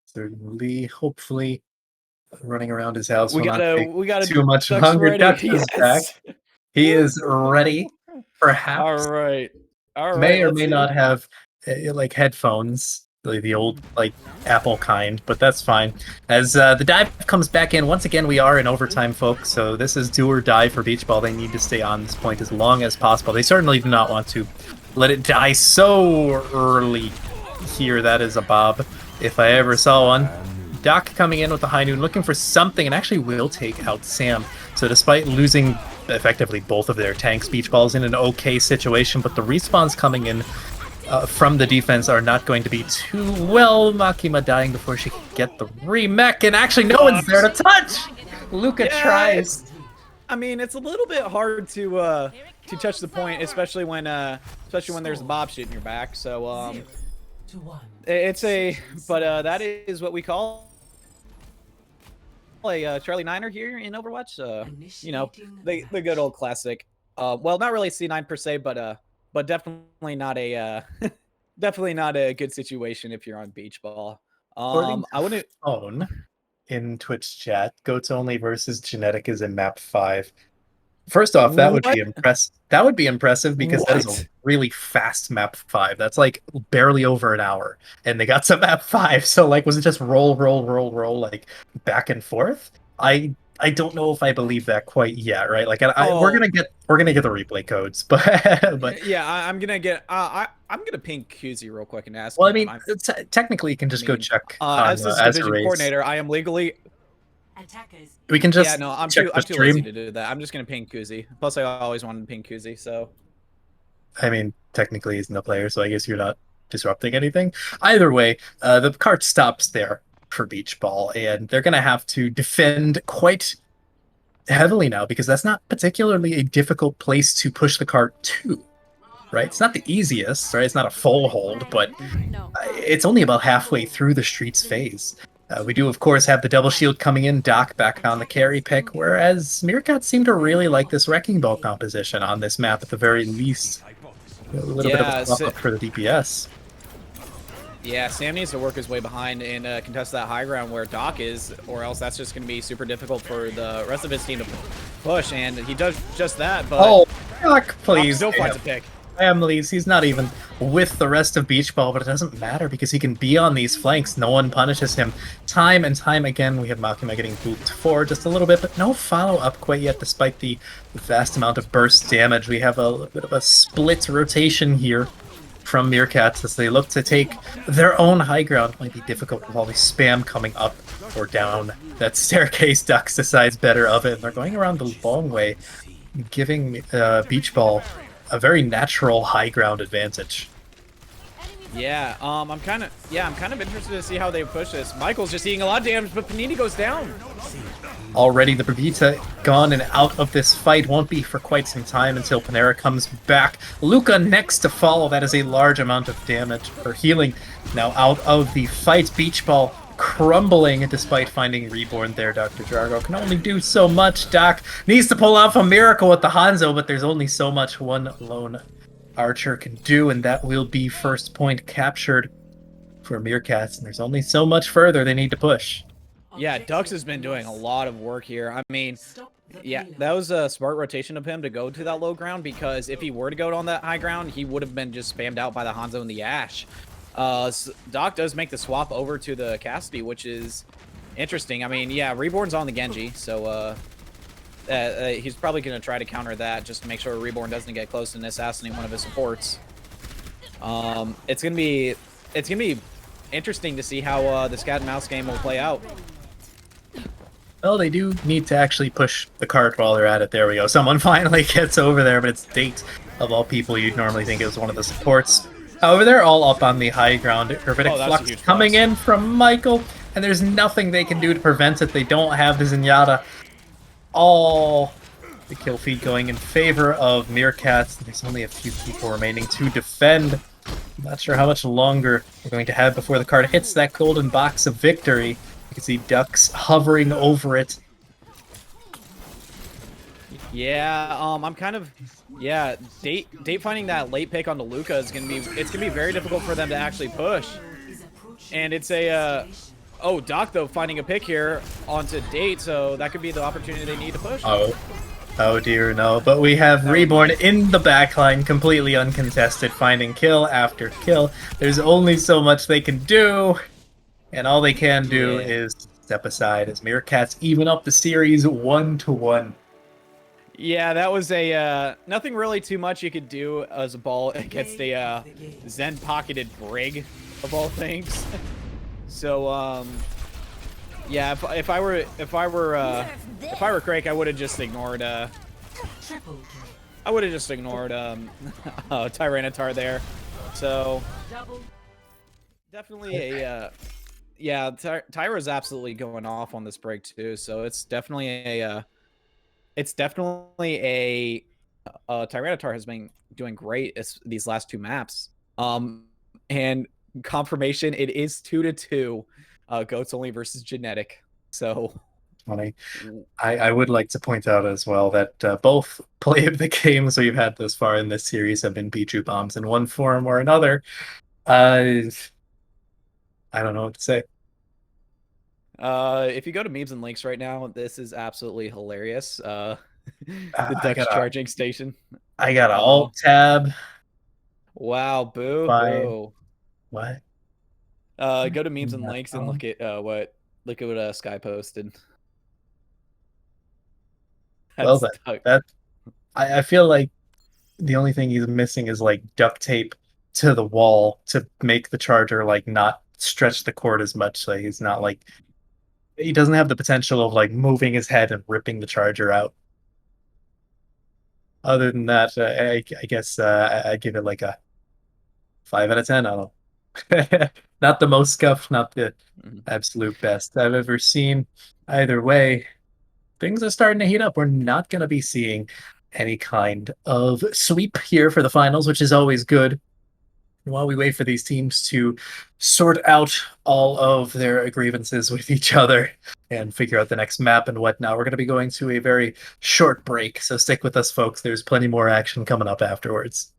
Certainly, hopefully, running around his house will not take We gotta too much Ducks longer. ready. Dux is back. Yes. He is ready. All Perhaps right. All may right. or Let's may see. not have like headphones, the old like Apple kind, but that's fine. As the dive comes back in, once again we are in overtime, folks. So this is do or die for beach ball. They need to stay on this point as long as possible. They certainly do not want to let it die so early here. That is a bob, if I ever saw one. Doc coming in with the high noon, looking for something, and actually will take out Sam. So despite losing effectively both of their tanks, beach ball's in an okay situation, but the respawns coming in from the defense are not going to be too well. Makima dying before she can get the remech, and actually no one's there to touch! Luca tries. I mean, it's a little bit hard to touch the point, especially when there's a bob shit in your back. So it's but that is what we call a Charlie Niner here in Overwatch. You know, the good old classic. Well, not really C9 per se, but definitely not a definitely not a good situation if you're on beach ball. According I to wouldn't. Phone in Twitch chat, Goats Only versus Genetic is in map 5. First off, that would What? be impressive. That would be impressive because that is a What? really fast map 5. That's like barely over an hour, and they got to map 5. So like, was it just roll, like back and forth? I don't know if I believe that quite yet, right? Like, we're Oh, gonna get the replay codes, but but yeah. I'm gonna get. I'm gonna ping Kuzi real quick and ask well, I him. mean, technically, you can I just go mean, check on as this as a division race. coordinator, I am legally. We can Yeah, just no, check the I'm too lazy stream. to do that. I'm just gonna ping Kuzi. Plus, I always wanted to ping Kuzi, so. I mean, technically he's no player, so I guess you're not disrupting anything. Either way, the cart stops there for beach ball, and they're going to have to defend quite heavily now because that's not particularly a difficult place to push the cart to, right? It's not the easiest, right? It's not a full hold, but it's only about halfway through the streets phase. We do, of course, have the double shield coming in, Doc back on the carry pick, whereas Meerkat seem to really like this Wrecking Ball composition on this map at the very least. A little bit of a swap up for the DPS. Yeah, Sam needs to work his way behind and contest that high ground where Doc is, or else that's just going to be super difficult for the rest of his team to push, and he does just that, but Oh, Doc, please. still finds a pick. Families, he's not even with the rest of Beach Ball, but it doesn't matter because he can be on these flanks. No one punishes him. Time and time again, we have Makima getting booped forward just a little bit, but no follow-up quite yet, despite the vast amount of burst damage. We have a bit of a split rotation here from Meerkats as they look to take their own high ground. Might be difficult with all the spam coming up or down that staircase. Dux decides better of it, and they're going around the long way. giving Beach Ball a very natural high ground advantage. Yeah, I'm kind of interested to see how they push this. Michael's just eating a lot of damage, but Panini goes down. Already the Brigitte gone and out of this fight. Won't be for quite some time until Panera comes back. Luca next to follow. That is a large amount of damage or healing. Now out of the fight. Beach Ball crumbling despite finding Reborn there. Dr. Jargo can only do so much. Doc needs to pull off a miracle with the Hanzo, but there's only so much one lone Archer can do, and that will be first point captured for Meerkats, and there's only so much further they need to push. Yeah, Dux has been doing a lot of work here. I mean, yeah, that was a smart rotation of him to go to that low ground, because if he were to go on that high ground, he would have been just spammed out by the Hanzo and the Ashe. Doc does make the swap over to the Cassidy, which is interesting. I mean, yeah, Reborn's on the Genji, so he's probably going to try to counter that just to make sure Reborn doesn't get close and assassinate one of his supports. It's gonna be interesting to see how this cat and mouse game will play out. Well, they do need to actually push the cart while they're at it. There we go. Someone finally gets over there, but it's Date, of all people you'd normally think it was one of the supports. However, they're all up on the high ground. Hermetic Flux coming in from Michael, and there's nothing they can do to prevent it. They don't have the Zenyatta. All the kill feed going in favor of Meerkats. There's only a few people remaining to defend. I'm not sure how much longer we're going to have before the card hits that golden box of victory. You can see Ducks hovering over it. Yeah, I'm kind of, yeah, Date finding that late pick onto Luca is gonna be very difficult for them to actually push. And it's a oh, Doc though finding a pick here onto Date, so that could be the opportunity they need to push. Oh dear, no. But we have Reborn in the backline, completely uncontested, finding kill after kill. There's only so much they can do, and all they can do is step aside as Meerkats even up the series 1-1. Yeah, that was a nothing really too much you could do as a ball against a Zen pocketed Brig of all things. So yeah, if I were Craig, I would have just ignored Tyranitar there. So definitely a yeah, Tyra's absolutely going off on this break too. So it's definitely a Tyranitar has been doing great these last two maps. And confirmation, it is 2-2. Goats only versus Genetic. So funny. I would like to point out as well that both play of the games we've had thus far in this series have been Pichu bombs in one form or another. I don't know what to say. If you go to memes and links right now, this is absolutely hilarious. The Dutch charging station. I got an alt tab. Wow, boo. Fine. Boo. What? Go to memes and links and look at what Sky posted. Well, I feel like the only thing he's missing is like duct tape to the wall to make the charger like not stretch the cord as much. Like he's not like he doesn't have the potential of like moving his head and ripping the charger out. Other than that, I guess I give it like a 5 out of 10. I don't know. Not the most scuffed, not the absolute best I've ever seen. Either way, things are starting to heat up. We're not going to be seeing any kind of sweep here for the finals, which is always good. While we wait for these teams to sort out all of their grievances with each other and figure out the next map and whatnot, we're going to be going to a very short break. So stick with us, folks. There's plenty more action coming up afterwards.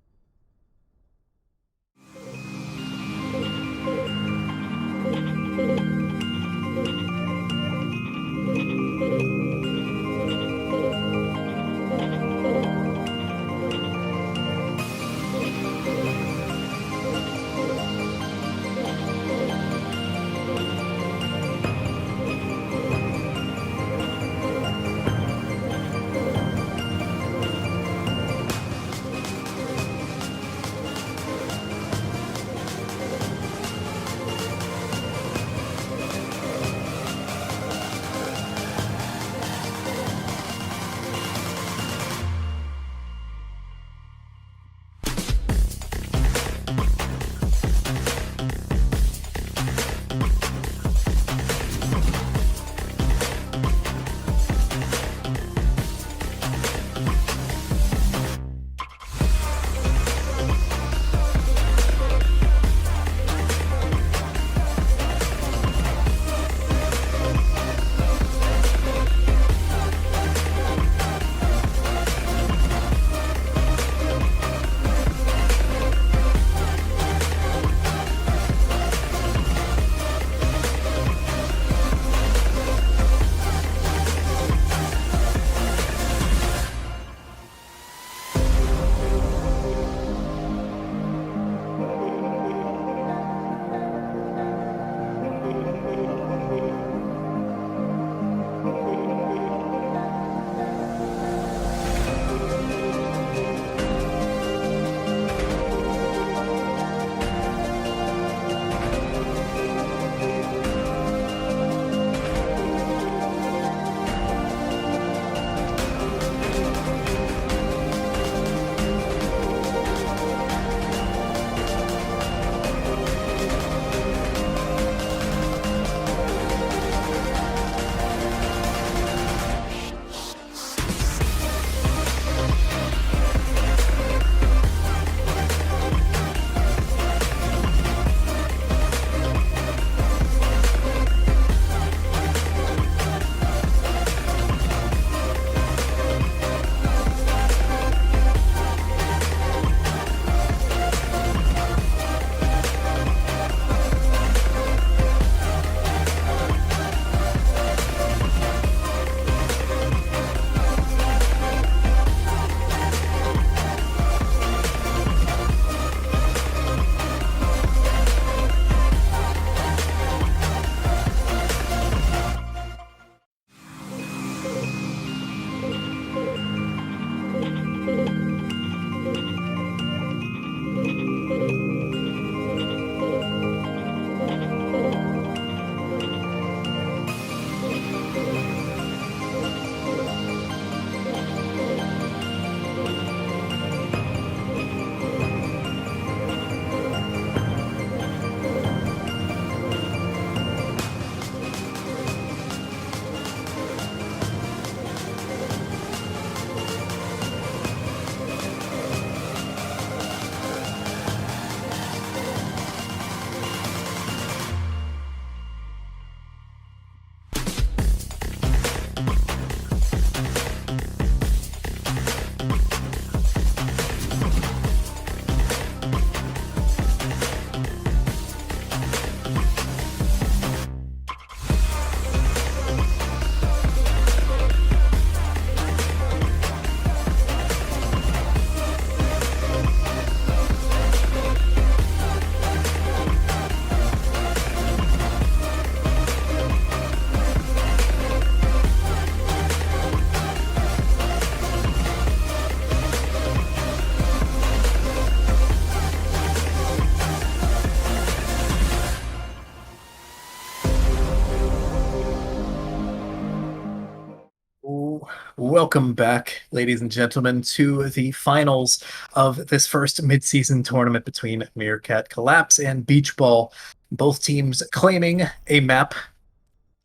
Welcome back, ladies and gentlemen, to the finals of this first mid-season tournament between Meerkat Kollapse and Beach Ball. Both teams claiming a map,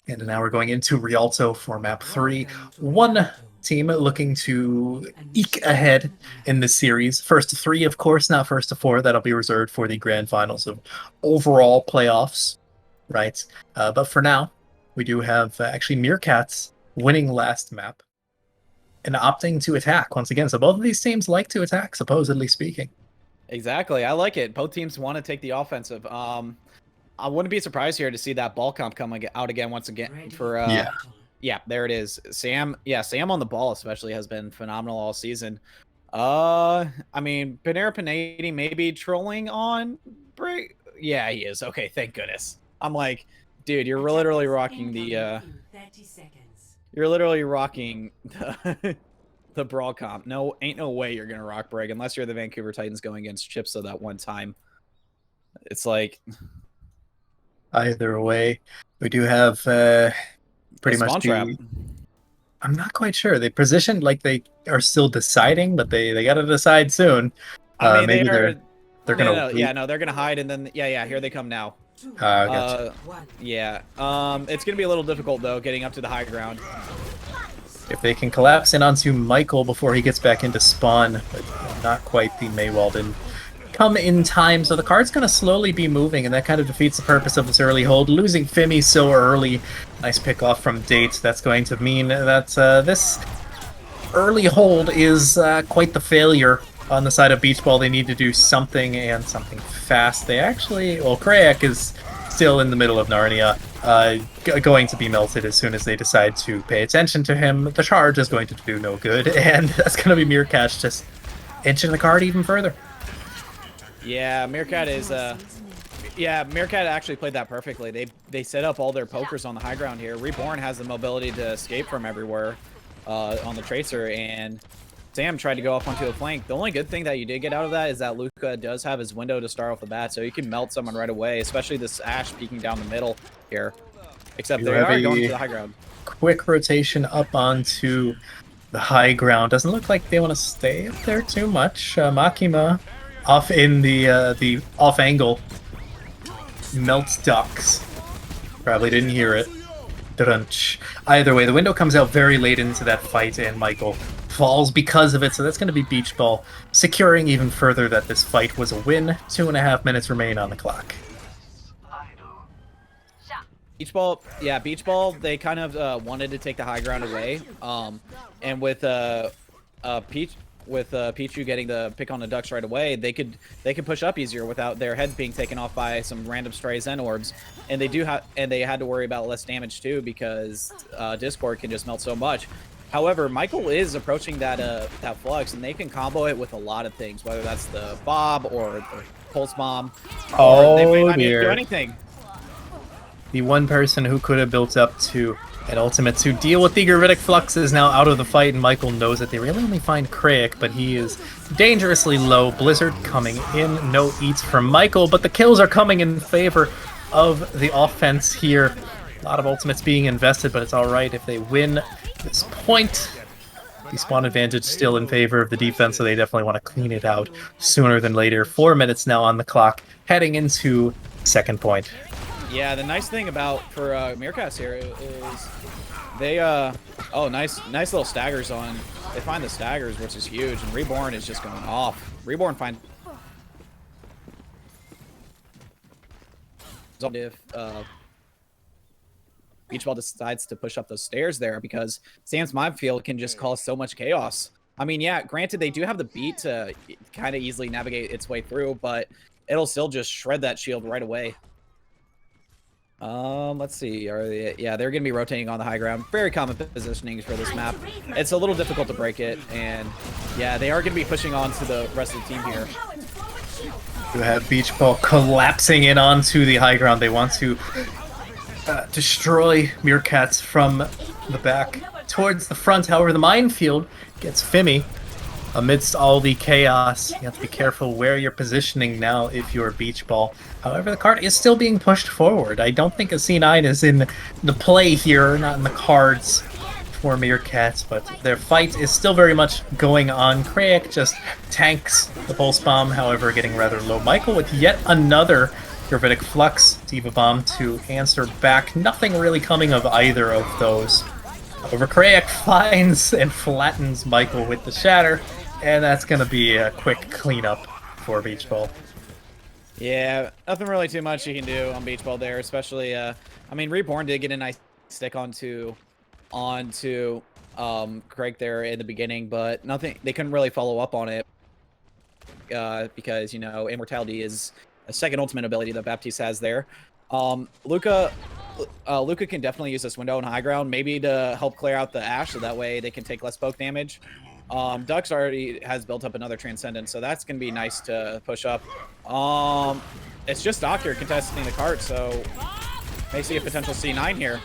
and now we're going into Rialto for map 3. One team looking to eke ahead in this series. First to 3, of course, not first to 4. That'll be reserved for the grand finals of overall playoffs, right? But for now, we do have actually Meerkats winning last map and opting to attack once again. So both of these teams like to attack, supposedly speaking. Exactly. I like it. Both teams want to take the offensive. I wouldn't be surprised here to see that ball comp come out again once again for yeah, there it is. Sam on the ball especially has been phenomenal all season. I mean, Panera Panady maybe trolling on break. Yeah, he is. Okay, thank goodness. I'm like, dude, you're literally rocking the 30 seconds. You're literally rocking the brawl comp. No, ain't no way you're gonna rock Brig unless you're the Vancouver Titans going against Chipsa that one time. It's like either way, we do have pretty much trap. I'm not quite sure. They positioned like they are still deciding, but they got to decide soon. I mean, maybe they're gonna they're gonna hide and then here they come now. Gotcha. Yeah. It's gonna be a little difficult though, getting up to the high ground. If they can collapse in onto Michael before he gets back into spawn, but not quite the Maywall didn't come in time, so the card's going to slowly be moving, and that kind of defeats the purpose of this early hold. Losing Fimi so early, nice pick off from Date. That's going to mean that this early hold is quite the failure on the side of Beach Ball. They need to do something, and something fast. They actually, well, Krayak is still in the middle of Narnia, going to be melted as soon as they decide to pay attention to him. The charge is going to do no good, and that's going to be Meerkat just inching the card even further. Yeah, Meerkat is Meerkat actually played that perfectly. They set up all their pokers on the high ground here. Reborn has the mobility to escape from everywhere on the Tracer, and Sam tried to go off onto a flank. The only good thing that you did get out of that is that Luca does have his window to start off the bat, so he can melt someone right away, especially this Ashe peeking down the middle here. Except they are going to the high ground. Quick rotation up onto the high ground. Doesn't look like they want to stay up there too much. Makima off in the off angle. Melts ducks. Probably didn't hear it. Drunch. Either way, the window comes out very late into that fight, and Michael falls because of it, so that's going to be Beach Ball securing even further that this fight was a win. 2.5 minutes remain on the clock. Beach Ball, they kind of wanted to take the high ground away, and with Pichu getting the pick on the ducks right away, they could push up easier without their heads being taken off by some random stray Zen orbs, and they had to worry about less damage too because Discord can just melt so much. However, Michael is approaching that flux, and they can combo it with a lot of things, whether that's the Bob or the Pulse Bomb. Oh, they might not dear. do anything. The one person who could have built up to an ultimate to deal with the Gravitic Flux is now out of the fight, and Michael knows that they really only find Krayak, but he is dangerously low. Blizzard coming in, no eats from Michael, but the kills are coming in favor of the offense here. A lot of ultimates being invested, but it's alright if they win this point. The spawn advantage still in favor of the defense, so they definitely want to clean it out sooner than later. 4 minutes now on the clock, heading into second point. Yeah, the nice thing for Meerkats here is they nice little staggers on. They find the staggers, which is huge, and Reborn is just going off. Reborn find if Beach Ball decides to push up those stairs there, because Sam's minefield can just cause so much chaos. I mean, yeah, granted they do have the beat to kind of easily navigate its way through, but it'll still just shred that shield right away. Let's see. They're gonna be rotating on the high ground. Very common positionings for this map. It's a little difficult to break it, and yeah, they are gonna be pushing on to the rest of the team here. You have Beach Ball collapsing in onto the high ground. They want to destroy Meerkats from the back towards the front. However, the minefield gets Fimi amidst all the chaos. You have to be careful where you're positioning now if you're Beach Ball. However, the card is still being pushed forward. I don't think a C9 is in the play here, not in the cards for Meerkat, but their fight is still very much going on. Krayak just tanks the Pulse Bomb, however, getting rather low. Michael with yet another Gravitic Flux Diva Bomb to answer back. Nothing really coming of either of those. However, Krayak finds and flattens Michael with the Shatter, and that's going to be a quick cleanup for Beach Ball. Yeah, nothing really too much you can do on Beach Ball there, especially, I mean, Reborn did get a nice stick onto Craig there in the beginning, but nothing, they couldn't really follow up on it because, you know, Immortality is a second ultimate ability that Baptiste has there. Luca can definitely use this window in high ground, maybe to help clear out the Ashe, so that way they can take less poke damage. Dux already has built up another Transcendence, so that's going to be nice to push up. It's just Doc here contesting the cart, so may see a potential C9 here.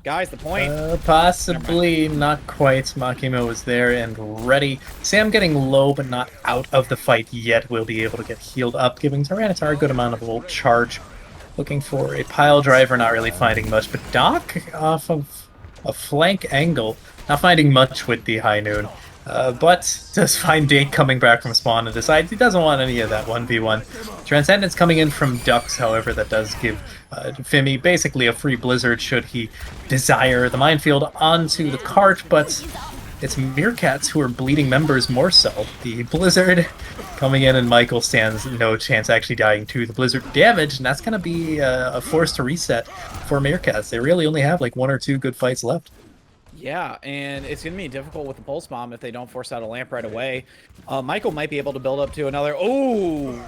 Guys, the point. Possibly not quite. Makimo is there and ready. Sam getting low, but not out of the fight yet. Will be able to get healed up, giving Tyranitar a good amount of ult charge. Looking for a pile driver, not really finding much. But Doc off of a flank angle, not finding much with the High Noon. But does find Date coming back from spawn and decides he doesn't want any of that 1v1. Transcendence coming in from Dux, however, that does give Fimi basically a free Blizzard should he desire the minefield onto the cart, but it's Meerkats who are bleeding members more so. The Blizzard coming in and Michael stands no chance actually dying to the Blizzard damage, and that's going to be a force to reset for Meerkats. They really only have like 1 or 2 good fights left. Yeah, and it's going to be difficult with the Pulse Bomb if they don't force out a lamp right away. Michael might be able to build up to another... Oh,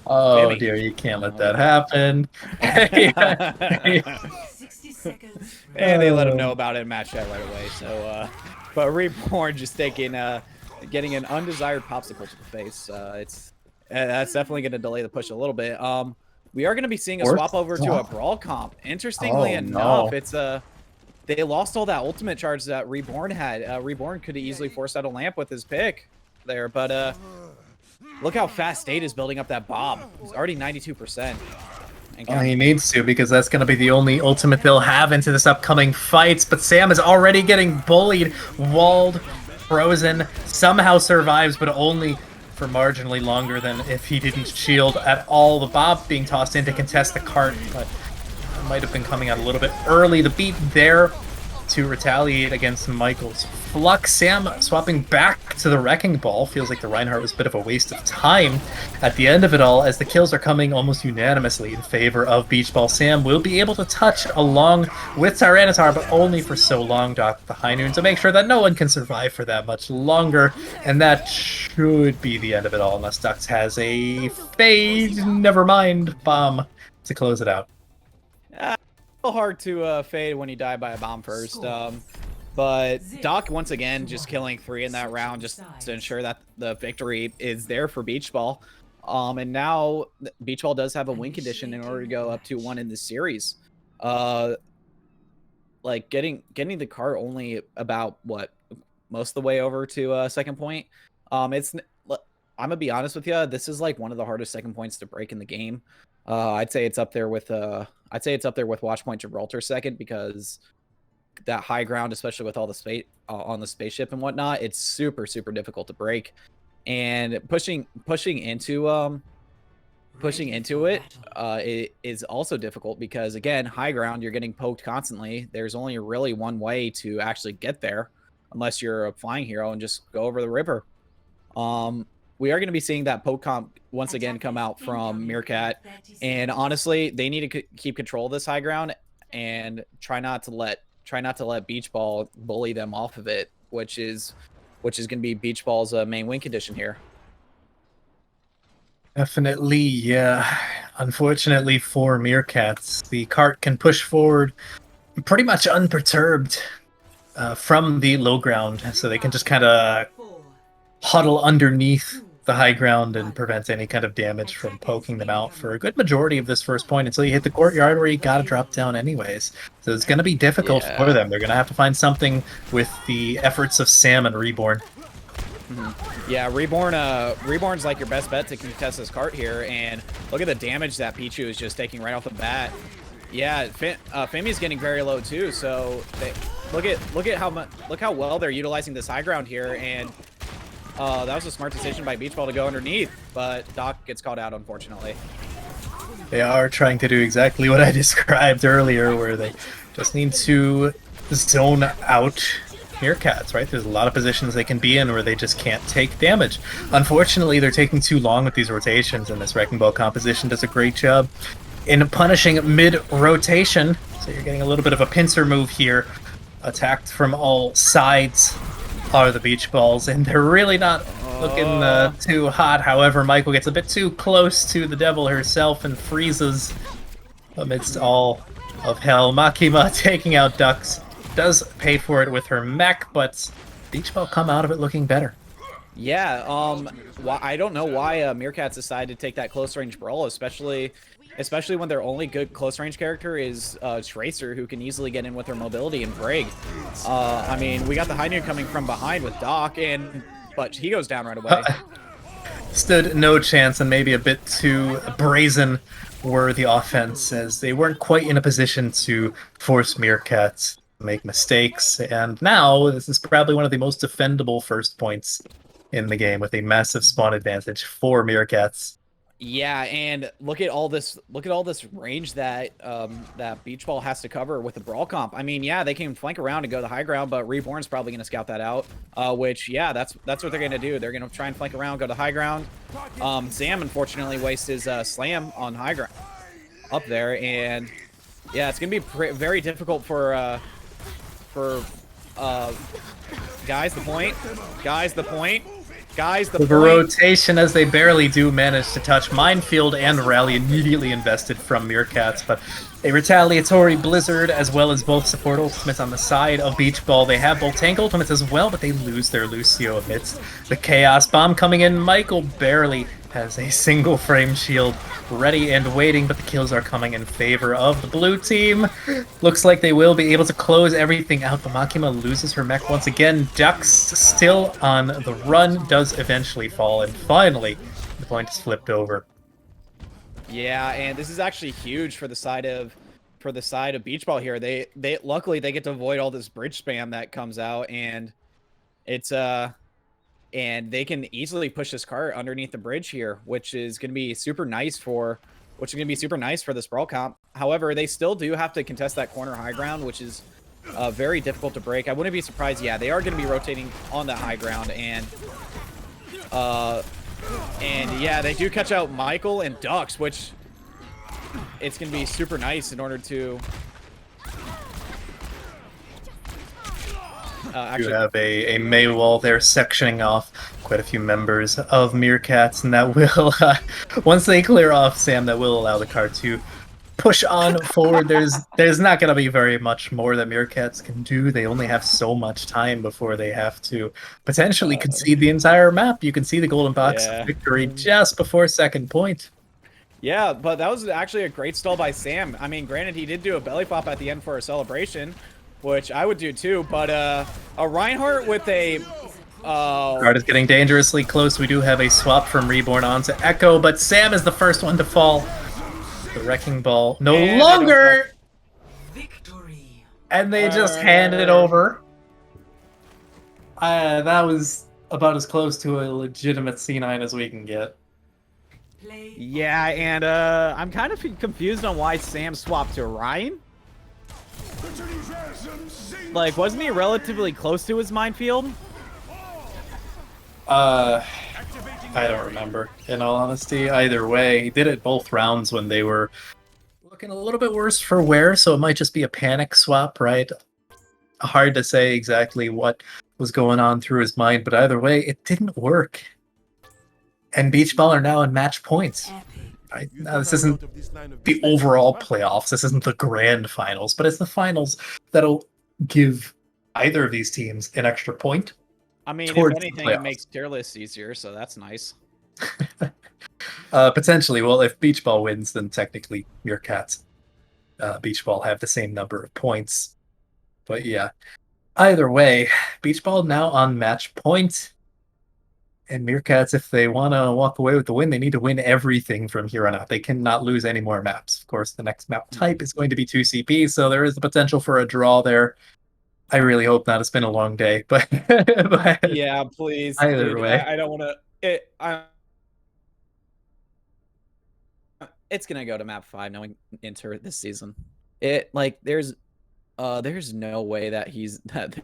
Fimi. Dear, you can't let that happen. And they let him know about it and match that right away. So, but Reborn just taking, getting an undesired popsicle to the face. That's definitely going to delay the push a little bit. We are going to be seeing a swap over to a Brawl comp. Interestingly enough, it's they lost all that ultimate charge that Reborn had. Reborn could have easily forced out a lamp with his pick there, but look how fast State is building up that bomb. He's already 92%. Well, he needs to, because that's going to be the only ultimate they'll have into this upcoming fights. But Sam is already getting bullied, walled, frozen, somehow survives, but only for marginally longer than if he didn't shield at all. The Bob being tossed in to contest the cart, but might have been coming out a little bit early. The beat there to retaliate against Michael's Flux. Sam swapping back to the Wrecking Ball. Feels like the Reinhardt was a bit of a waste of time at the end of it all, as the kills are coming almost unanimously in favor of Beach Ball. Sam will be able to touch along with Tyranitar, but only for so long, Doc, the High Noon, to make sure that no one can survive for that much longer. And that should be the end of it all, unless Dux has a fade, never mind, bomb to close it out. Hard to fade when you die by a bomb first, but Doc once again just killing 3 in that round just to ensure that the victory is there for Beach Ball. And now Beach Ball does have a win condition in order to go up to 1 in this series. Like getting the cart only about what, most of the way over to second point. I'm gonna be honest with you, this is like one of the hardest second points to break in the game. I'd say it's up there with Watchpoint Gibraltar second, because that high ground, especially with all the space on the spaceship and whatnot, it's super difficult to break. And pushing into it is also difficult, because again, high ground, you're getting poked constantly. There's only really one way to actually get there, unless you're a flying hero and just go over the river. We are going to be seeing that poke comp once again come out from Meerkat, and honestly, they need to keep control of this high ground and try not to let Beach Ball bully them off of it, which is going to be Beach Ball's main win condition here. Definitely, yeah. Unfortunately for Meerkats, the cart can push forward pretty much unperturbed from the low ground, so they can just kind of huddle underneath the high ground and prevent any kind of damage from poking them out for a good majority of this first point until you hit the courtyard, where you gotta drop down anyways. So it's gonna be difficult for them. They're gonna have to find something with the efforts of Sam and Reborn. Yeah, Reborn's like your best bet to contest this cart here, and look at the damage that Pichu is just taking right off the bat. Yeah, Femi's getting very low too, so look how well they're utilizing this high ground here, and that was a smart decision by Beach Ball to go underneath, but Doc gets called out, unfortunately. They are trying to do exactly what I described earlier, where they just need to zone out Meerkats, right? There's a lot of positions they can be in where they just can't take damage. Unfortunately, they're taking too long with these rotations, and this Wrecking Ball composition does a great job in punishing mid-rotation. So you're getting a little bit of a pincer move here. Attacked from all sides are the Beach Balls, and they're really not looking too hot. However, Michael gets a bit too close to the devil herself and freezes amidst all of hell. Makima taking out Ducks. Does pay for it with her mech, but Beach Ball come out of it looking better. Yeah, I don't know why Meerkats decided to take that close range brawl, especially when their only good close range character is Tracer, who can easily get in with her mobility and break. I mean, we got the high noon coming from behind with Doc, but he goes down right away. Stood no chance, and maybe a bit too brazen were the offense, as they weren't quite in a position to force Meerkats to make mistakes. And now this is probably one of the most defendable first points in the game, with a massive spawn advantage for Meerkats. Yeah, and look at all this range that that Beach Ball has to cover with the brawl comp. I mean, yeah, they can flank around and go the high ground, but Reborn's probably going to scout that out. Which, yeah, that's what they're going to do. They're going to try and flank around, go to high ground. Sam unfortunately wastes his slam on high ground up there, and yeah, it's going to be very difficult for guys the point. The rotation, as they barely do manage to touch Minefield, and Rally immediately invested from Meerkats, but a retaliatory Blizzard, as well as both support ultimates on the side of Beach Ball. They have both tank ultimates as well, but they lose their Lucio amidst the Chaos Bomb coming in. Michael barely has a single frame shield ready and waiting, but the kills are coming in favor of the blue team. Looks like they will be able to close everything out, but Makima loses her mech once again. Ducks still on the run, does eventually fall, and finally the point is flipped over. Yeah, and this is actually huge for the side of Beach Ball here. They luckily they get to avoid all this bridge spam that comes out, and it's and they can easily push this cart underneath the bridge here, which is going to be super nice for this brawl comp. However, they still do have to contest that corner high ground, which is very difficult to break. I wouldn't be surprised. Yeah, they are going to be rotating on that high ground, and yeah, they do catch out Michael and Ducks, which it's going to be super nice in order to you have a May wall there sectioning off quite a few members of Meerkats, and that will, once they clear off Sam, that will allow the car to push on forward. There's not going to be very much more that Meerkats can do. They only have so much time before they have to potentially concede the entire map. You can see the golden box victory just before second point. Yeah, but that was actually a great stall by Sam. I mean, granted, he did do a belly pop at the end for a celebration, which I would do too, but a Reinhardt with a... Card is getting dangerously close. We do have a swap from Reborn onto Echo, but Sam is the first one to fall. The Wrecking Ball no longer! Victory. And they just hand it over. That was about as close to a legitimate C9 as we can get. Yeah, and I'm kind of confused on why Sam swapped to Ryan. Like, wasn't he relatively close to his minefield? I don't remember, in all honesty. Either way, he did it both rounds when they were looking a little bit worse for wear, so it might just be a panic swap, right? Hard to say exactly what was going on through his mind, but either way, it didn't work. And Beach Ball are now in match points. Right? Now, this isn't the overall playoffs, this isn't the grand finals, but it's the finals that'll give either of these teams an extra point. I mean, if anything, it makes tier lists easier, so that's nice. Potentially. Well, if Beach Ball wins, then technically Meerkats, Beach Ball have the same number of points. But yeah, either way, Beach Ball now on match point. And Meerkats, if they want to walk away with the win, they need to win everything from here on out. They cannot lose any more maps. Of course, the next map type is going to be 2CP, so there is the potential for a draw there. I really hope not. It's been a long day, but Yeah, please, either dude. way. I don't want to. It's gonna go to map 5 knowing Inter this season. It like there's no way that he's that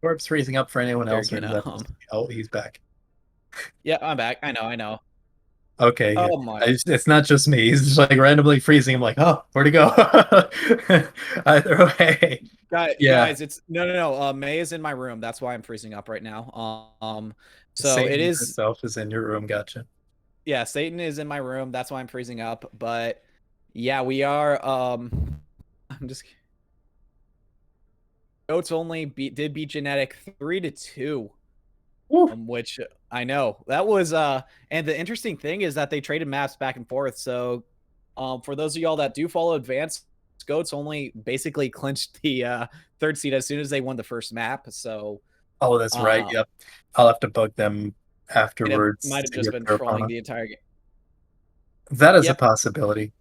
Orb's freezing up for anyone they're else, or is gonna that just oh, he's back. Yeah, I'm back. I know. Okay, good. Oh my It's not just me. He's just like randomly freezing. I'm like, oh, where'd he go? Either way, yeah. guys, it's no. May is in my room. That's why I'm freezing up right now. So it Satan is herself is in your room. Gotcha. yeah, Satan is in my room. That's why I'm freezing up. But yeah, we are I'm just Goats only did beat Genetic 3-2. Woo. Which I know that was and the interesting thing is that they traded maps back and forth. So for those of y'all that do follow advanced, Goats only basically clinched the third seed as soon as they won the first map. So Oh, that's right. uh Yep. I'll have to bug them it afterwards might have to just get been their trolling opponent. the entire game. That is a Yep, possibility.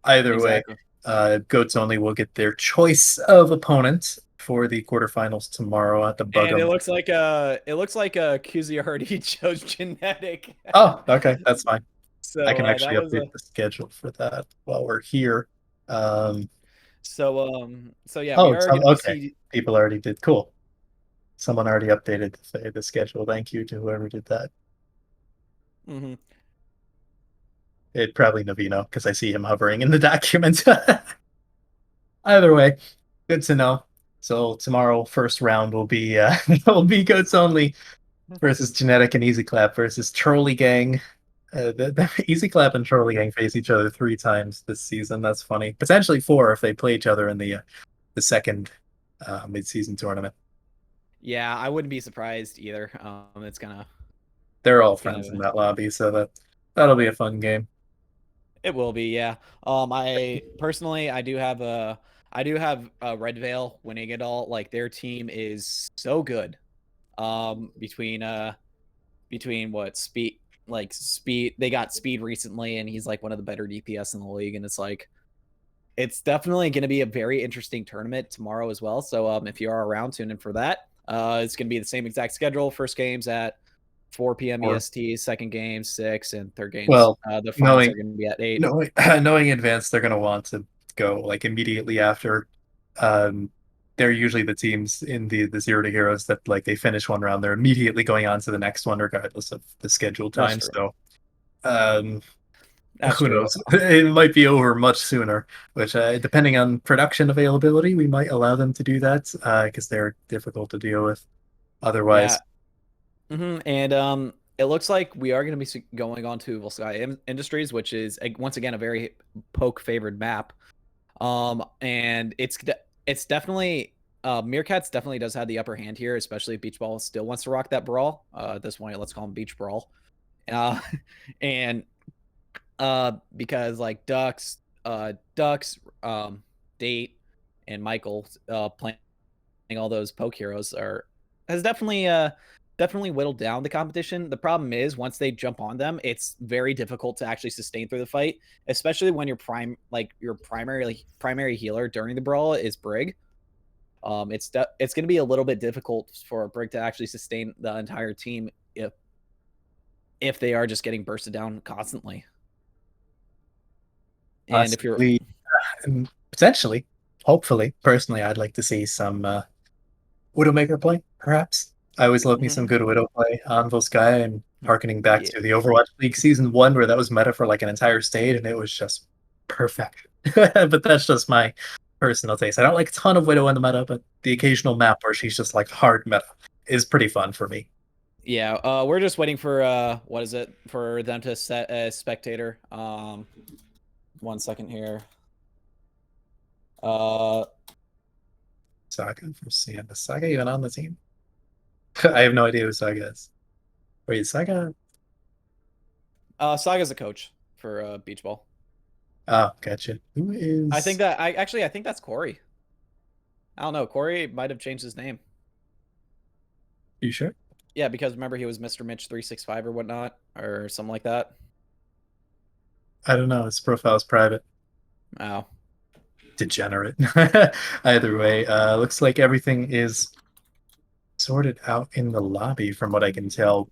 Either way, exactly. Goats Only will get their choice of opponent for the quarterfinals tomorrow. I have to bug And them. it looks like QZ already chose Genetic. Oh, okay, that's fine. I So can that actually was update the schedule for that while we're here. Um, so yeah, we oh, are gonna be okay. see People already did. Cool. Someone already updated the schedule. Thank you to whoever did that. mhm. It probably Navino because I see him hovering in the document. Either way, good to know. So tomorrow, first round will be will be Goats Only versus Genetic and Easy Clap versus Trolley Gang. The Easy Clap and Trolley Gang face each other 3 times this season. That's funny. Potentially 4 if they play each other in the second mid-season tournament. Yeah, I wouldn't be surprised either. They're all It's friends in gonna that lobby, so that'll be a fun game. it will be, yeah. I personally I do have Red Veil winning it all. Like their team is so good. Between what speed they got speed recently, and he's like one of the better DPS in the league, and it's definitely going to be a very interesting tournament tomorrow as well. So if you are around, tune in for that. It's going to be the same exact schedule. First games at 4 p.m. Or EST, second game 6, and third games. well, The finals are knowing going to be at 8. knowing knowing in advance, they're gonna want to go like immediately after. Um, they're usually the teams in the zero to heroes that like they finish one round, they're immediately going on to the next one, regardless of the scheduled That's time. true. So, um, That's who true. knows? It might be over much sooner. Which, depending on production availability, we might allow them to do that because they're difficult to deal with Yeah. otherwise. And it looks like we are going to be going on to Volsky Industries, which is once again a very poke favored map. And it's definitely Meerkats definitely does have the upper hand here, especially if Beach Ball still wants to rock that brawl. At this point, let's call him Beach Brawl. Uh, and because like Ducks, Date, and Michael playing all those poke heroes has definitely whittled down the competition. The problem is once they jump on them, it's very difficult to actually sustain through the fight, especially when your primary healer during the brawl is Brig. It's going to be a little bit difficult for Brig to actually sustain the entire team if they are just getting bursted down constantly. And if you're Possibly, and potentially, hopefully, personally, I'd like to see some Widowmaker play, perhaps. I always love me some good Widow play on Volskaya, and harkening back yeah, to the Overwatch League Season 1, where that was meta for like an entire state, and it was just perfect. But that's just my personal taste. I don't like a ton of Widow in the meta, but the occasional map where she's just like hard meta is pretty fun for me. yeah, we're just waiting for what is it for them to set a spectator. 1 second here. Saga from CM. Is Saga even on the team? I have no idea who Saga is. Wait, Saga? Saga's a coach for beach ball. Oh, gotcha. Who I think is. that I think that's Corey. I don't know. Corey might have changed his name. You sure? Yeah, because remember he was Mr. Mitch 365 or whatnot or something like that. I don't know. His profile is private. Oh, degenerate. Either way, looks like everything is sorted out in the lobby from what I can tell.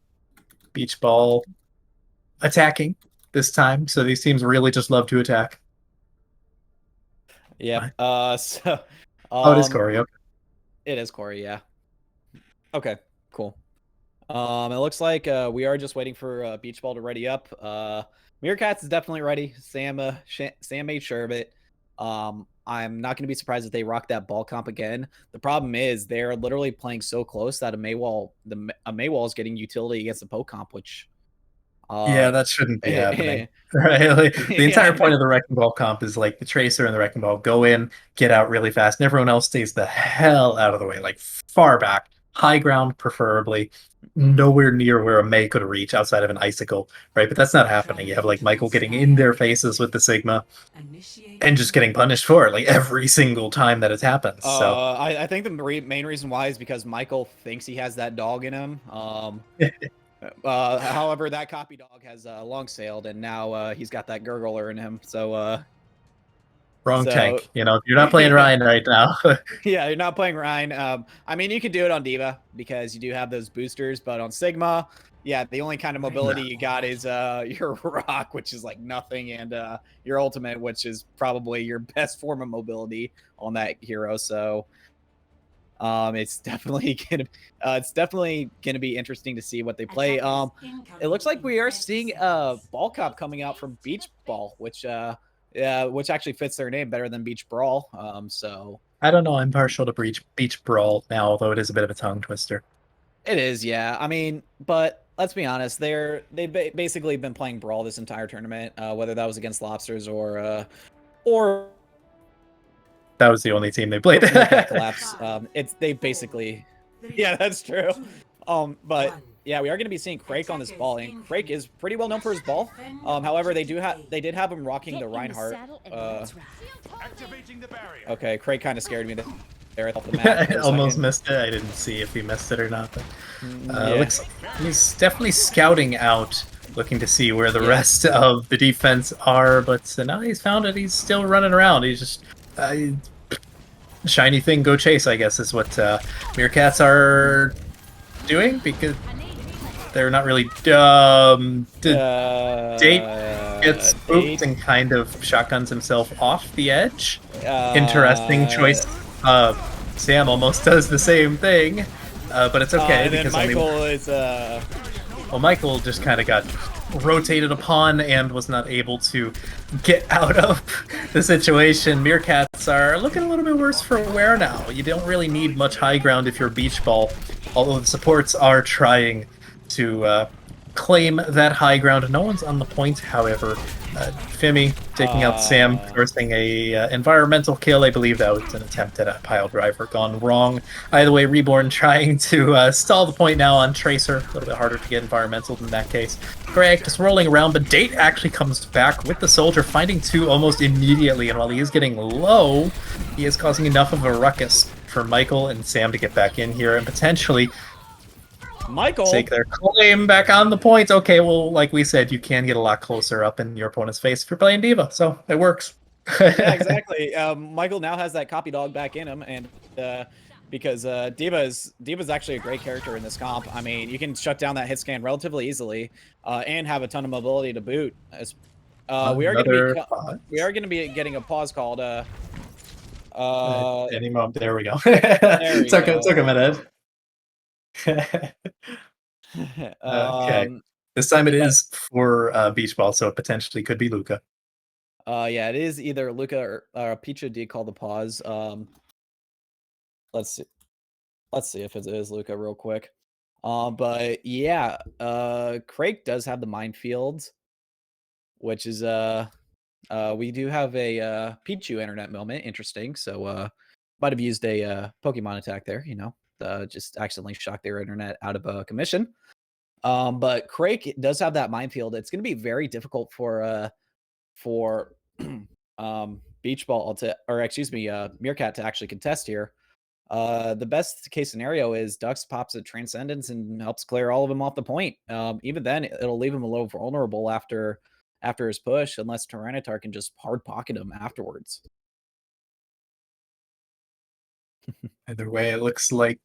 Beach ball attacking this time, so these teams really just love to attack. Yep. So, Oh, it is Corey. Okay. it is Corey. Yeah. Okay. Cool. It looks like we are just waiting for Beach Ball to ready up. Meerkats is definitely ready. Sam made sure of it. I'm not going to be surprised if they rock that ball comp again. The problem is they're literally playing so close that a Maywall is getting utility against a poke comp, which Yeah, that shouldn't be happening. yeah, Right? Like, the entire I point know. of the Wrecking Ball comp is like the Tracer and the Wrecking Ball go in, get out really fast, and everyone else stays the hell out of the way, like far back, high ground preferably, nowhere near where a May could reach outside of an icicle, right? But that's not happening. You have like Michael getting in their faces with the Sigma and just getting punished for it, like every single time that it happens. So I think the main reason why is because Michael thinks he has that dog in him. However, that copy dog has long sailed, and now he's got that gurgler in him. wrong So tank. If you're not playing Ryan right now. yeah, you're not playing Ryan. I mean, you could do it on Diva because you do have those boosters, but on Sigma, yeah, the only kind of mobility you got is your rock, which is like nothing, and your ultimate, which is probably your best form of mobility on that hero. So it's definitely gonna be interesting to see what they play. It looks like we are seeing ball cop coming out from Beach Ball, which actually fits their name better than Beach Brawl. So I don't know. I'm partial to Beach Brawl now, although it is a bit of a tongue twister. it is, yeah. I mean, but let's be honest, they've basically been playing Brawl this entire tournament, whether that was against Lobsters or That was the only team they played. Kollapse. They basically, yeah, that's true. But yeah, we are going to be seeing Crake on this ball, and Crake is pretty well known for his ball. However, they did have him rocking the Reinhardt. Okay, Crake kind of scared me there at the map. I almost missed it. I didn't see if he missed it or not. But Yeah. looks like he's definitely scouting out, looking to see where the rest of the defense are. But now he's found it. He's still running around. He's just shiny thing, go chase, I guess, is what Meerkats are doing, because they're not really Date gets spooked and kind of shotguns himself off the edge. Interesting choice. Sam almost does the same thing, but it's okay, and then because Michael is well, Michael just kind of got rotated upon and was not able to get out of the situation. Meerkats are looking a little bit worse for wear now. You don't really need much high ground if you're Beach Ball, although the supports are trying to claim that high ground. No one's on the point, however. Fimi taking out Sam, forcing a environmental kill. I believe that was an attempt at a pile driver gone wrong. Either way, Reborn trying to stall the point now on Tracer. A little bit harder to get environmental in that case. Greg just rolling around, but Date actually comes back with the Soldier, finding two almost immediately. And while he is getting low, he is causing enough of a ruckus for Michael and Sam to get back in here and potentially Michael take their claim back on the points. Okay, well, like we said, you can get a lot closer up in your opponent's face if you're playing Diva, so it works. Yeah, exactly. Michael now has that copy dog back in him, and because Diva's actually a great character in this comp. I mean, you can shut down that hit scan relatively easily, and have a ton of mobility to boot. We are going to be getting a pause called. Any moment. There we go. There we took go. a minute. Okay. This time it is for Beach Ball, so it potentially could be Luca. Yeah, it is either Luca or Pichu D call the pause. Let's see if it is Luca real quick. But yeah, Craig does have the minefield, which is we do have a Pichu internet moment. Interesting. So might have used a Pokemon attack there, just accidentally shocked their internet out of commission. But Craig does have that minefield. It's going to be very difficult for Beach Ball Meerkat to actually contest here. The best case scenario is Dux pops a Transcendence and helps clear all of them off the point. Even then, it'll leave him a little vulnerable after his push, unless Tyranitar can just hard pocket him afterwards. Either way, it looks like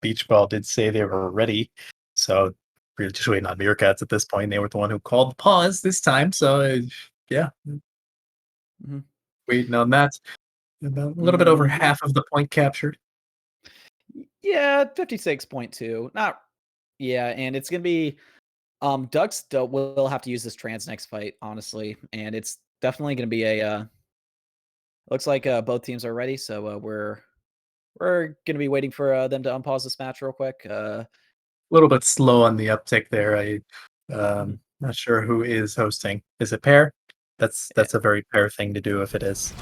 Beach Ball did say they were ready. So we're just waiting on Meerkats at this point. They were the one who called the pause this time. So yeah, Mhm. waiting on that. About a little bit over Mhm. half of the point captured. Yeah, 56.2. Not yeah, and it's gonna be Ducks will have to use this trans next fight, honestly, and it's definitely gonna be a looks like both teams are ready, so we're gonna be waiting for them to unpause this match real quick. A little bit slow on the uptick there. Mhm. Not sure who is hosting. Is it Pair? That's a very Pair thing to do if it is.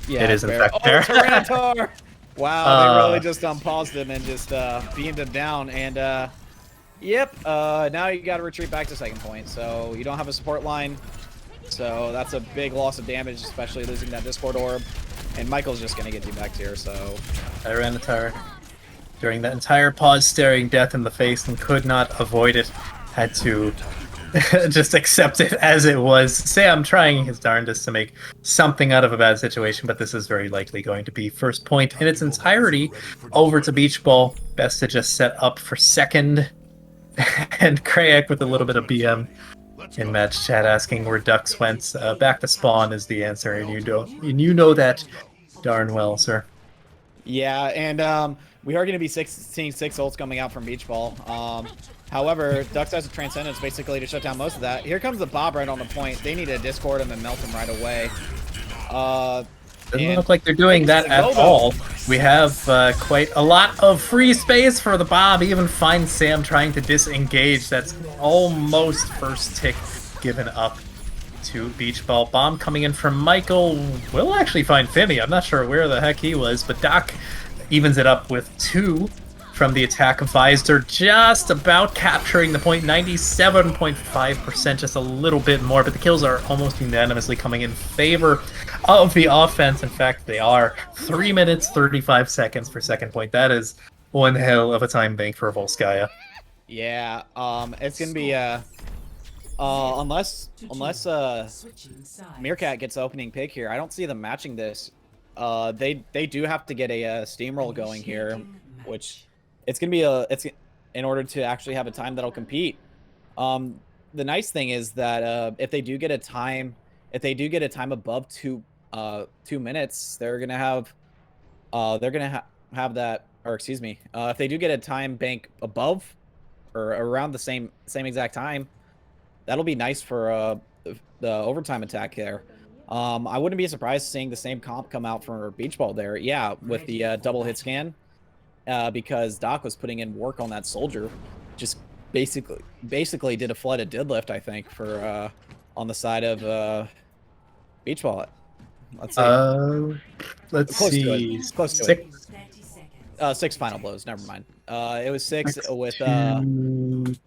It Yeah, is it's in fair. fact Oh, Pair. Tyranitar! Wow, they really uh just unpaused him and just beamed him down. And yep, now you got to retreat back to second point. So you don't have a support line. So that's a big loss of damage, especially losing that Discord orb. And Michael's just gonna get you back here. So Tyranitar during that entire pause staring death in the face and could not avoid it. Had to just accept it as it was. Sam trying his darndest to make something out of a bad situation, but this is very likely going to be first point in its entirety over to Beach Ball. Best to just set up for second. And Krayak with a little bit of BM in match chat asking where Ducks went. Back to spawn is the answer, and you know that darn well, sir. yeah, and we are gonna be seeing 6 ults coming out from Beach Ball. However, Ducks has a Transcendence basically to shut down most of that. Here comes the Bob right on the point. They need to Discord him and melt him right away. Doesn't And look like they're doing that at all. We have quite a lot of free space for the Bob. Even find Sam trying to disengage. That's almost first tick given up to Beach Ball. Bomb coming in from Michael. Will actually find Fimi. I'm not sure where the heck he was, but Doc evens it up with 2 from the attack of Visor, just about capturing the point, 97.5%, just a little bit more, but the kills are almost unanimously coming in favor of the offense. In fact, they are 3 minutes, 35 seconds for second point. That is one hell of a time bank for Volskaya. yeah, it's gonna be unless Meerkat gets opening pick here, I don't see them matching this. They do have to get a steamroll going here, which it's gonna be it's in order to actually have a time that'll compete. The nice thing is that if they do get a time, above 2 minutes, they're gonna have that, or excuse me, if they do get a time bank above or around the same exact time, that'll be nice for the overtime attack there. I wouldn't be surprised seeing the same comp come out for Beach Ball there. Yeah, with the double hit scan, because Doc was putting in work on that soldier. Just basically did a flooded deadlift, I think, for on the side of Beach Ball. Let's see. Let's Close to it. see. Close to it. 6 final blows. Never mind. It was 6 with 14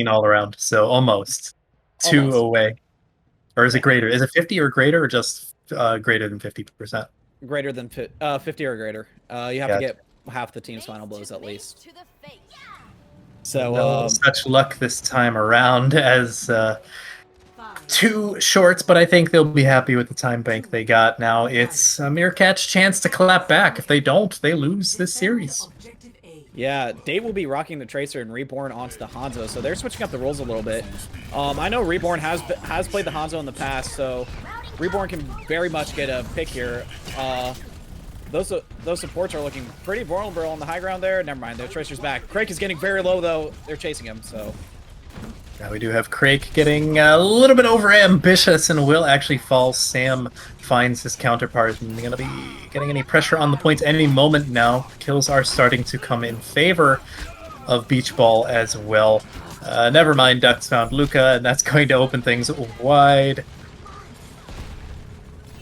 all around, so almost 2 Almost. away. Or is it Yeah. greater? Is it 50 or greater, or just greater than 50%? Greater than 50 or greater. You have to get half the team's final blows at least. So No such luck this time around, as 2 shorts, but I think they'll be happy with the time bank they got. Now it's a Meerkat's chance to clap back. If they don't, they lose this series. yeah, Dave will be rocking the Tracer and Reborn onto the Hanzo, so they're switching up the rules a little bit. I know Reborn has played the Hanzo in the past, so Reborn can very much get a pick here. Those supports are looking pretty vulnerable on the high ground there. Never mind, their Tracer's back. Crake is getting very low though. They're chasing him, so. Now we do have Crake getting a little bit over ambitious and will actually fall. Sam finds his counterpart and going to be getting any pressure on the points any moment now. Kills are starting to come in favor of Beach Ball as well. Never mind, Ducks found Luca, and that's going to open things wide.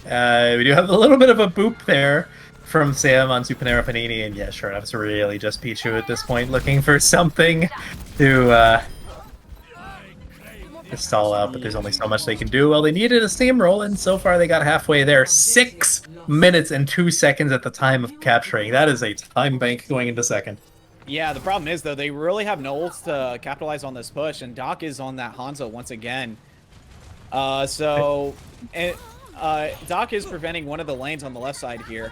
We do have a little bit of a boop there from Sam onto Panera Panini, and yeah, sure enough, it's really just Pichu at this point, looking for something to stall out, but there's only so much they can do. Well, they needed a steamroll, and so far they got halfway there. 6 minutes and 2 seconds at the time of capturing. That is a time bank going into second. Yeah, the problem is, though, they really have no ults to capitalize on this push, and Doc is on that Hanzo once again. Doc is preventing one of the lanes on the left side here.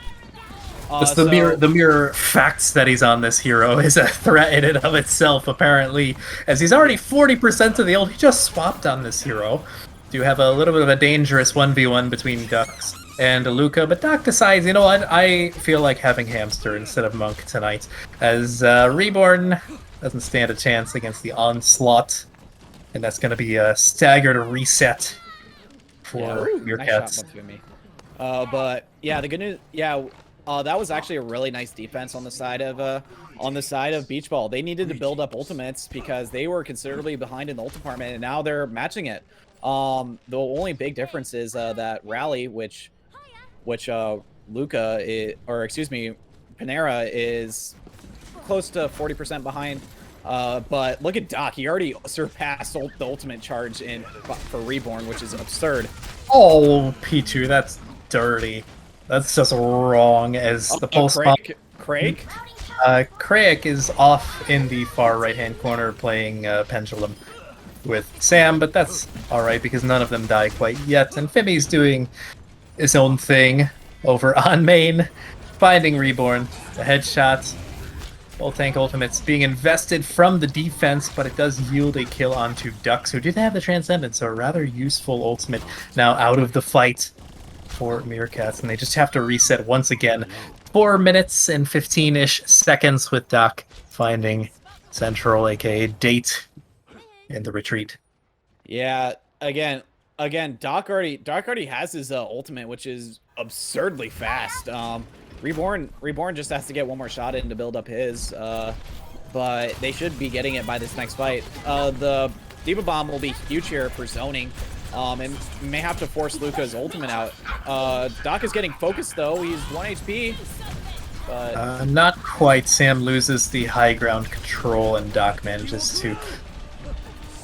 Just the mere facts that he's on this hero is a threat in and of itself, apparently, as he's already 40% of the ult. He just swapped on this hero. Do have a little bit of a dangerous 1v1 between Dux and Luca, but Doc decides, you know what, I feel like having Hamster instead of Monk tonight, as Reborn doesn't stand a chance against the Onslaught, and that's going to be a staggered reset for Meerkats. Nice but yeah, the good news, that was actually a really nice defense on the side of Beach Ball. They needed to build up ultimates because they were considerably behind in the ult department, and now they're matching it. The only big difference is that Rally, which Luca is, or excuse me, Panera is close to 40% behind. But look at Doc. He already surpassed the ultimate charge for Reborn, which is absurd. Oh, Pichu, that's dirty. That's just wrong. As the pulse Craig? Craig is off in the far right-hand corner playing Pendulum with Sam, but that's alright because none of them die quite yet. And Fimi's doing his own thing over on main, finding Reborn, the headshot. Full tank ultimates being invested from the defense, but it does yield a kill onto Dux, who didn't have the Transcendence, so a rather useful ultimate now out of the fight for Meerkats, and they just have to reset once again. 4 minutes and 15-ish seconds with Doc finding Central, aka Date, in the retreat. Yeah, again, Doc already has his ultimate, which is absurdly fast. Reborn just has to get one more shot in to build up his, but they should be getting it by this next fight. The Diva Bomb will be huge here for zoning, and may have to force Luca's ultimate out. Doc is getting focused though. He's 1 HP. But not quite. Sam loses the high ground control, and Doc manages to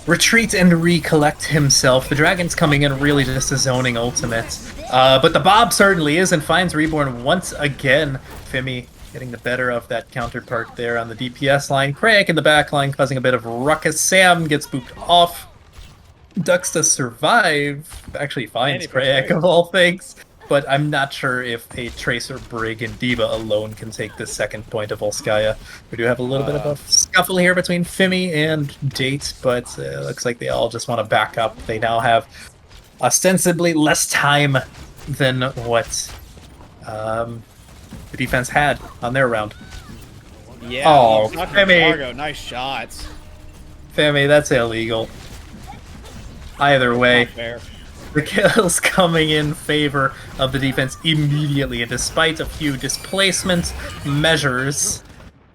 retreat and recollect himself. The Dragon's coming in really just a zoning ultimate. But the Bob certainly is and finds Reborn once again. Fimi getting the better of that counterpart there on the DPS line. Craig in the back line causing a bit of ruckus. Sam gets booped off. Dux to survive. Actually finds Craig of all things. But I'm not sure if a Tracer, Brig, and Diva alone can take the second point of Volskaya. We do have a little bit of a scuffle here between Fimi and Date, but it looks like they all just want to back up. They now have ostensibly less time than what the defense had on their round. Yeah, oh, Fimi. Nice shots. Fimi, that's illegal. Either way. Not fair. The kills coming in favor of the defense immediately, and despite a few displacement measures,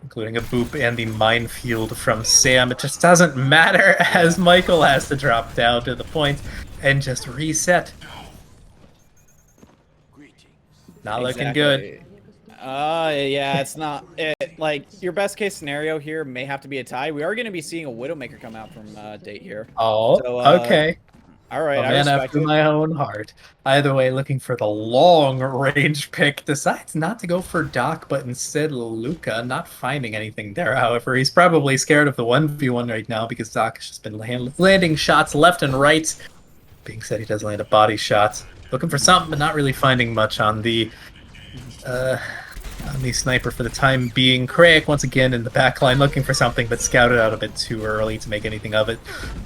including a boop and the minefield from Sam, it just doesn't matter as Michael has to drop down to the point and just reset. Not looking good. Yeah, it's not. Like, your best case scenario here may have to be a tie. We are going to be seeing a Widowmaker come out from Date here. Oh, so, okay. All right, a man after my own heart. Either way, looking for the long-range pick, decides not to go for Doc, but instead Luca, not finding anything there. However, he's probably scared of the 1v1 right now because Doc has just been landing shots left and right. Being said, he does land a body shot. Looking for something, but not really finding much on the sniper for the time being. Craig once again in the backline looking for something, but scouted out a bit too early to make anything of it.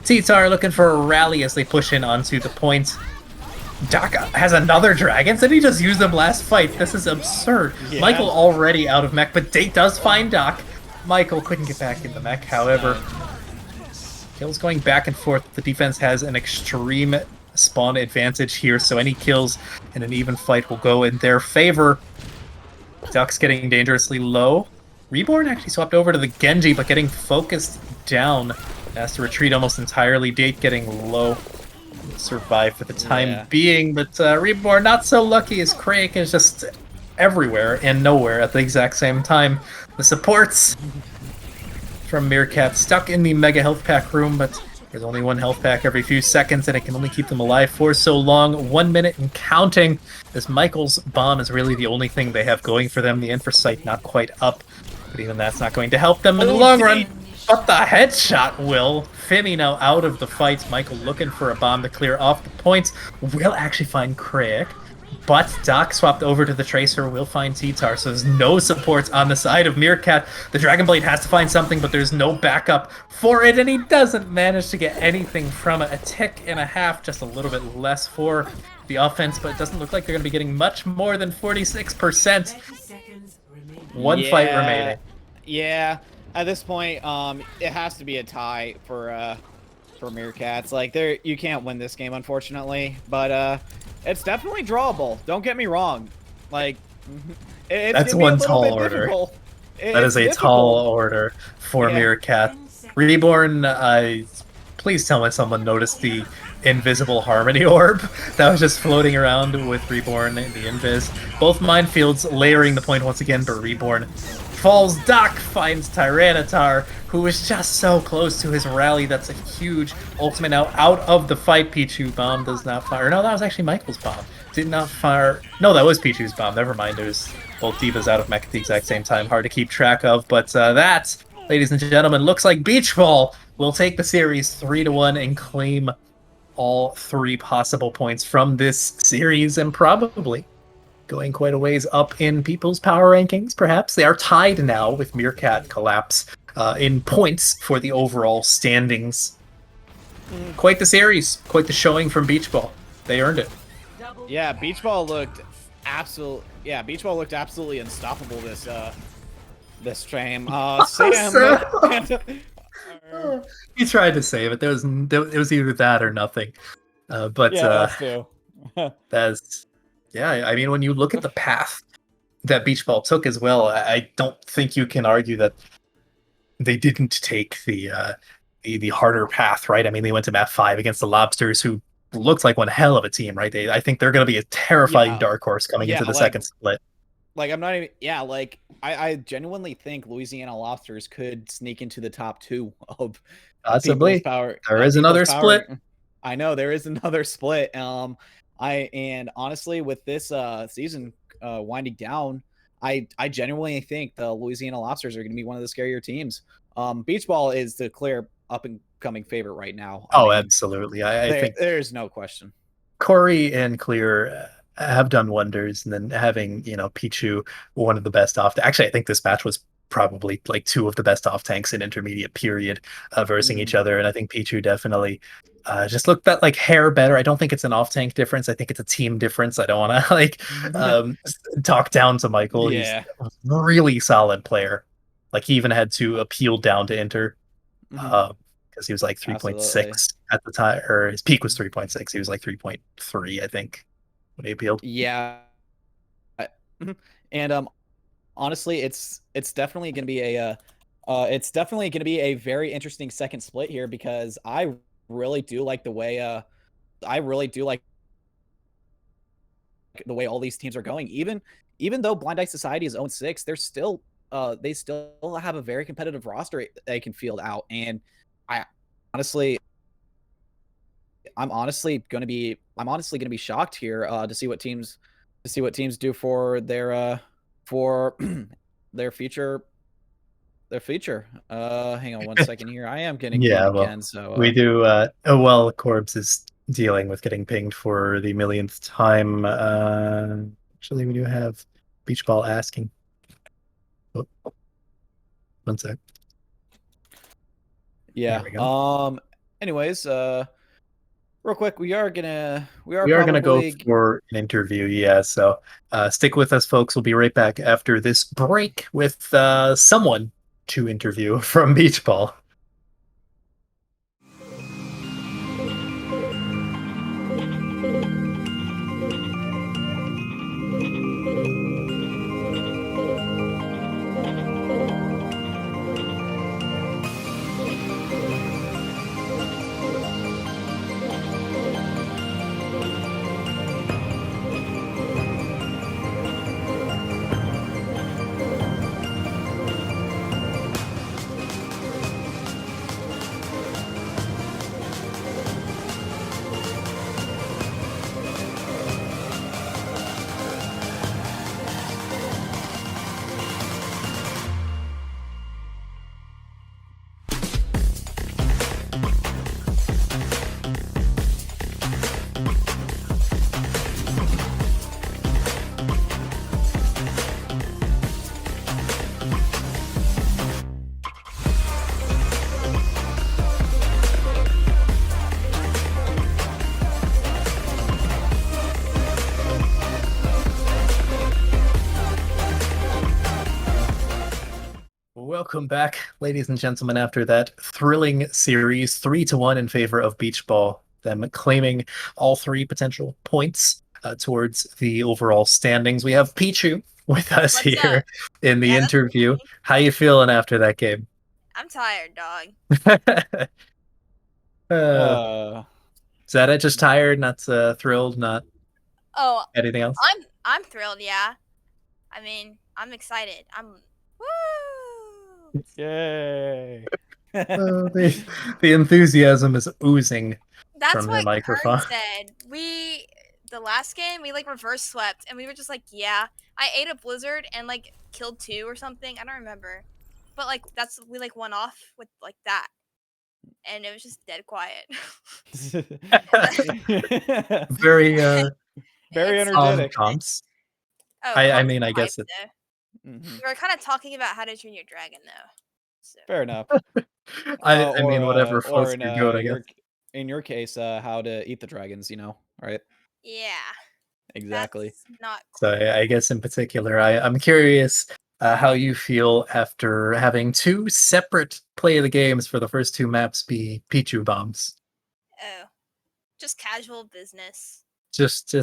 T-Tar looking for a rally as they push in onto the point. Doc has another dragon. Did he just use them last fight? This is absurd. Yeah. Michael already out of mech, but Date does find Doc. Michael couldn't get back in the mech, however. Kills going back and forth. The defense has an extreme spawn advantage here, so any kills in an even fight will go in their favor. Duck's getting dangerously low. Reborn actually swapped over to the Genji, but getting focused down. Has to retreat almost entirely. Date getting low. Survive for the time being, but Reborn not so lucky as Craig is just everywhere and nowhere at the exact same time. The supports from Meerkat stuck in the mega health pack room, but there's only one health pack every few seconds, and it can only keep them alive for so long. 1 minute and counting. This Michael's bomb is really the only thing they have going for them. The infrasight not quite up, but even that's not going to help them in the long run. But the headshot will. Fimi now out of the fight. Michael looking for a bomb to clear off the points. Will actually find Craig. but Doc swapped over to the Tracer will find T-Tar, so there's no supports on the side of Meerkat. The Dragon Blade has to find something, but there's no backup for it, and he doesn't manage to get anything from it. A tick and a half, just a little bit less for the offense, but it doesn't look like they're going to be getting much more than 46%. One fight remaining. Yeah, at this point, it has to be a tie for Meerkats. Like, you can't win this game, unfortunately, but it's definitely drawable. Don't get me wrong. Like, That's one tall order. That is a tall order for Meerkat. Reborn, please tell me someone noticed the invisible Harmony Orb that was just floating around with Reborn and the Invis. Both minefields layering the point once again, but Reborn falls. Doc finds Tyranitar, who is just so close to his rally. That's a huge ultimate now out of the fight. Pichu bomb does not fire. No, that was actually Michael's bomb. Did not fire. No, that was Pichu's bomb. Never mind. There's both Divas out of mech at the exact same time. Hard to keep track of. But that, ladies and gentlemen, looks like Beach Ball will take the series 3-1 and claim all 3 possible points from this series, and probably going quite a ways up in people's power rankings, perhaps. They are tied now with Meerkat Kollapse in points for the overall standings. Quite the series, quite the showing from Beach Ball. They earned it. Yeah, Beach Ball looked absolutely unstoppable this stream. Sam. He tried to save it. It was either that or nothing. But yeah, that's too. that's yeah. I mean, when you look at the path that Beach Ball took as well, I don't think you can argue that they didn't take the harder path, right? I mean, they went to map 5 against the Lobsters, who looks like one hell of a team, right? I think they're going to be a terrifying dark horse coming into the second split. Like, I'm not even, like, I genuinely think Louisiana Lobsters could sneak into the top 2 of possibly. Power. There is another split. I know there is another split. And honestly, with this season winding down, I genuinely think the Louisiana Lobsters are going to be one of the scarier teams. Beach Ball is the clear up and coming favorite right now. I mean, absolutely. I think there's no question. Corey and Clear have done wonders, and then having Pichu, one of the best off. Actually, I think this match was probably like 2 of the best off tanks in intermediate period versing each other, and I think Pichu definitely just looked that like hair better. I don't think it's an off tank difference. I think it's a team difference. I don't want to talk down to Michael. Yeah. He's a really solid player. Like, he even had to appeal down to Inter because he was like 3.6 at the time, or his peak was 3.6. He was like 3.3, I think, when he appealed. Yeah. And honestly, it's definitely going to be a very interesting second split here, because I really do like the way all these teams are going. Even though Blind Eye Society is 0-6, they're still they still have a very competitive roster they can field out, and I'm honestly going to be shocked here to see what teams do for their future. Hang on one second here. I am getting again. So we do. Corbs is dealing with getting pinged for the millionth time. Actually, we do have Beach Ball asking. Oh. One sec. Yeah. Anyways, real quick, we are gonna go for an interview. Yeah. So stick with us, folks. We'll be right back after this break with someone to interview from Beach Ball. Welcome back, ladies and gentlemen, after that thrilling series, 3-1 in favor of Beach Ball, them claiming all 3 potential points towards the overall standings. We have Pichu with us What's here up? in the Yeah, that's interview. me. How you feeling after that game? I'm tired, dog. Uh, Is that it? Just tired, not thrilled, not Oh, anything else? I'm thrilled, yeah. I mean, I'm excited. I'm woo. Yay! The enthusiasm is oozing That's from your what Kern microphone. said. The last game we like reverse swept and we were just like, yeah. I ate a blizzard and like killed 2 or something. I don't remember. But like we like won off with like that. And it was just dead quiet. Very Very It's energetic. comps. Oh, I Com's mean, I hype, guess it. though. Mhm. We were kind of talking about how to train your dragon though. So. Fair enough. I mean, whatever Or floats your goat, I guess. in your case, how to eat the dragons, right? Yeah. Exactly. That's not So cool. I guess in particular, I'm curious how you feel after having 2 separate play of the games for the first 2 maps be Pichu bombs. Oh, just casual business. Just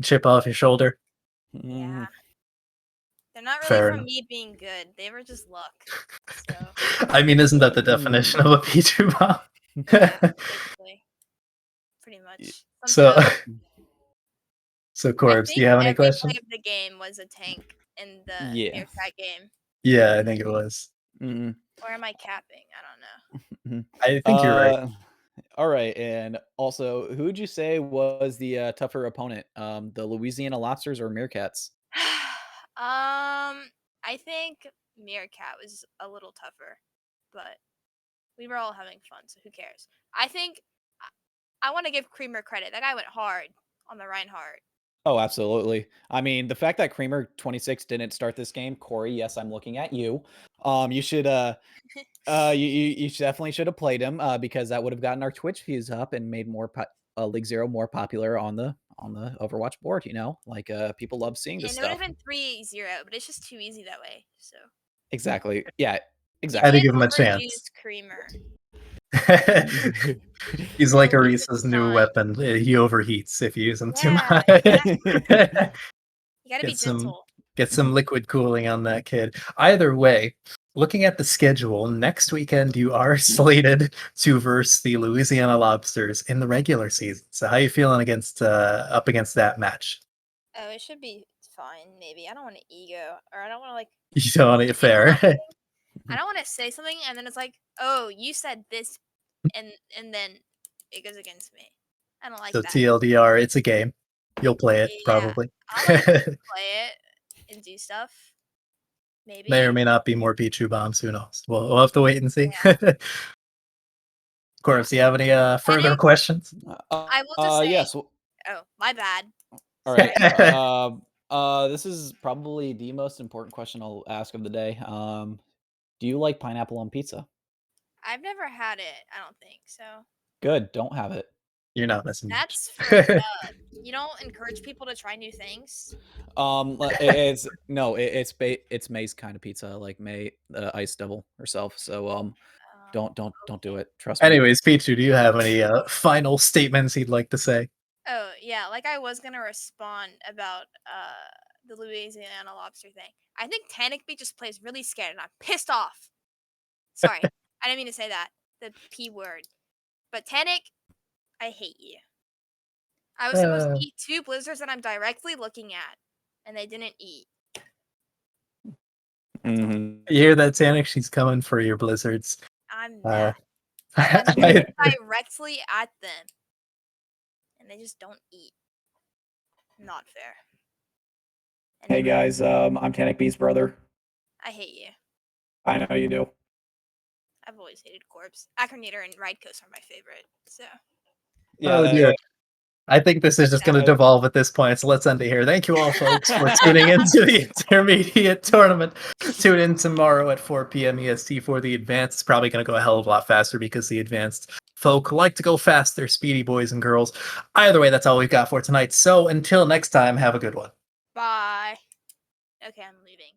chip off your shoulder. Yeah. They're not really Fair from enough. me being good. They were just luck. So, I mean, isn't that the definition of a Pichu bomb? yeah, basically. Pretty much. So, I Corbs, do think you have any every play questions? of the game was a tank in the Yeah. Meerkat game. Yeah, I think it was. Mhm. Or am I capping? I don't know. I think you're right. All right, and also, who would you say was the tougher opponent, the Louisiana Lobsters or Meerkats? I think Meerkat was a little tougher, but we were all having fun, so who cares? I think I want to give Creamer credit. That guy went hard on the Reinhardt. Oh, absolutely. I mean, the fact that Creamer 26 didn't start this game, Corey, yes, I'm looking at you. You should you definitely should have played him because that would have gotten our Twitch views up and made League Zero more popular on the Overwatch board, Like people love seeing this And it would have stuff. bin 3-0, but it's just too easy that way. So Exactly. Yeah, I exactly. had to you give can't him a chance. overuse Creamer. He's like He'll lose his Arisa's new mind. weapon. He overheats if you use him too Yeah, much. You gotta be Get some gentle. get some liquid cooling on that kid. Either way, looking at the schedule, next weekend you are slated to verse the Louisiana Lobsters in the regular season. So how you feeling against up against that match? Oh, it should be fine. Maybe I don't want to ego, or I don't want to like. You don't want it say fair. something. I don't want to say something and then it's like, oh, you said this, and then it goes against me. I don't like So that. TLDR, it's a game. You'll play it, Yeah, probably. I'll like play it and do stuff. Maybe. May or may not be more Pichu bombs. Who knows? We'll have to wait and see. Of course, do you have any further questions? I will just say. Yes. Oh, my bad. All right. This is probably the most important question I'll ask of the day. Do you like pineapple on pizza? I've never had it. I don't think so. Good. Don't have it. You're not missing much. That's for you don't encourage people to try new things. It's it's May's kind of pizza, like May Ice Devil herself. So don't do it. Trust me. Anyways, Pichu, do you have any final statements he'd like to say? Oh yeah, like I was gonna respond about the Louisiana lobster thing. I think Tanic B just plays really scared, and I'm pissed off. Sorry, I didn't mean to say that. The P word. But Tanic, I hate you. I was supposed to eat 2 blizzards that I'm directly looking at, and they didn't eat. Mhm. You hear that, Tanic? She's coming for your blizzards. I'm mad. I'm looking directly at them, and they just don't eat. Not fair. Hey guys, I'm Tanic B's brother. I hate you. I know you do. I've always hated Corpse. Acrinator and Ride Coast are my favorite. So Yeah. Oh dear. I think this is just going to devolve at this point, so let's end it here. Thank you all, folks, for tuning into the intermediate tournament. Tune in tomorrow at 4 p.m. EST for the advanced. It's probably going to go a hell of a lot faster because the advanced folk like to go fast. They're speedy boys and girls. Either way, that's all we've got for tonight. So until next time, have a good one. bye. Okay, I'm leaving.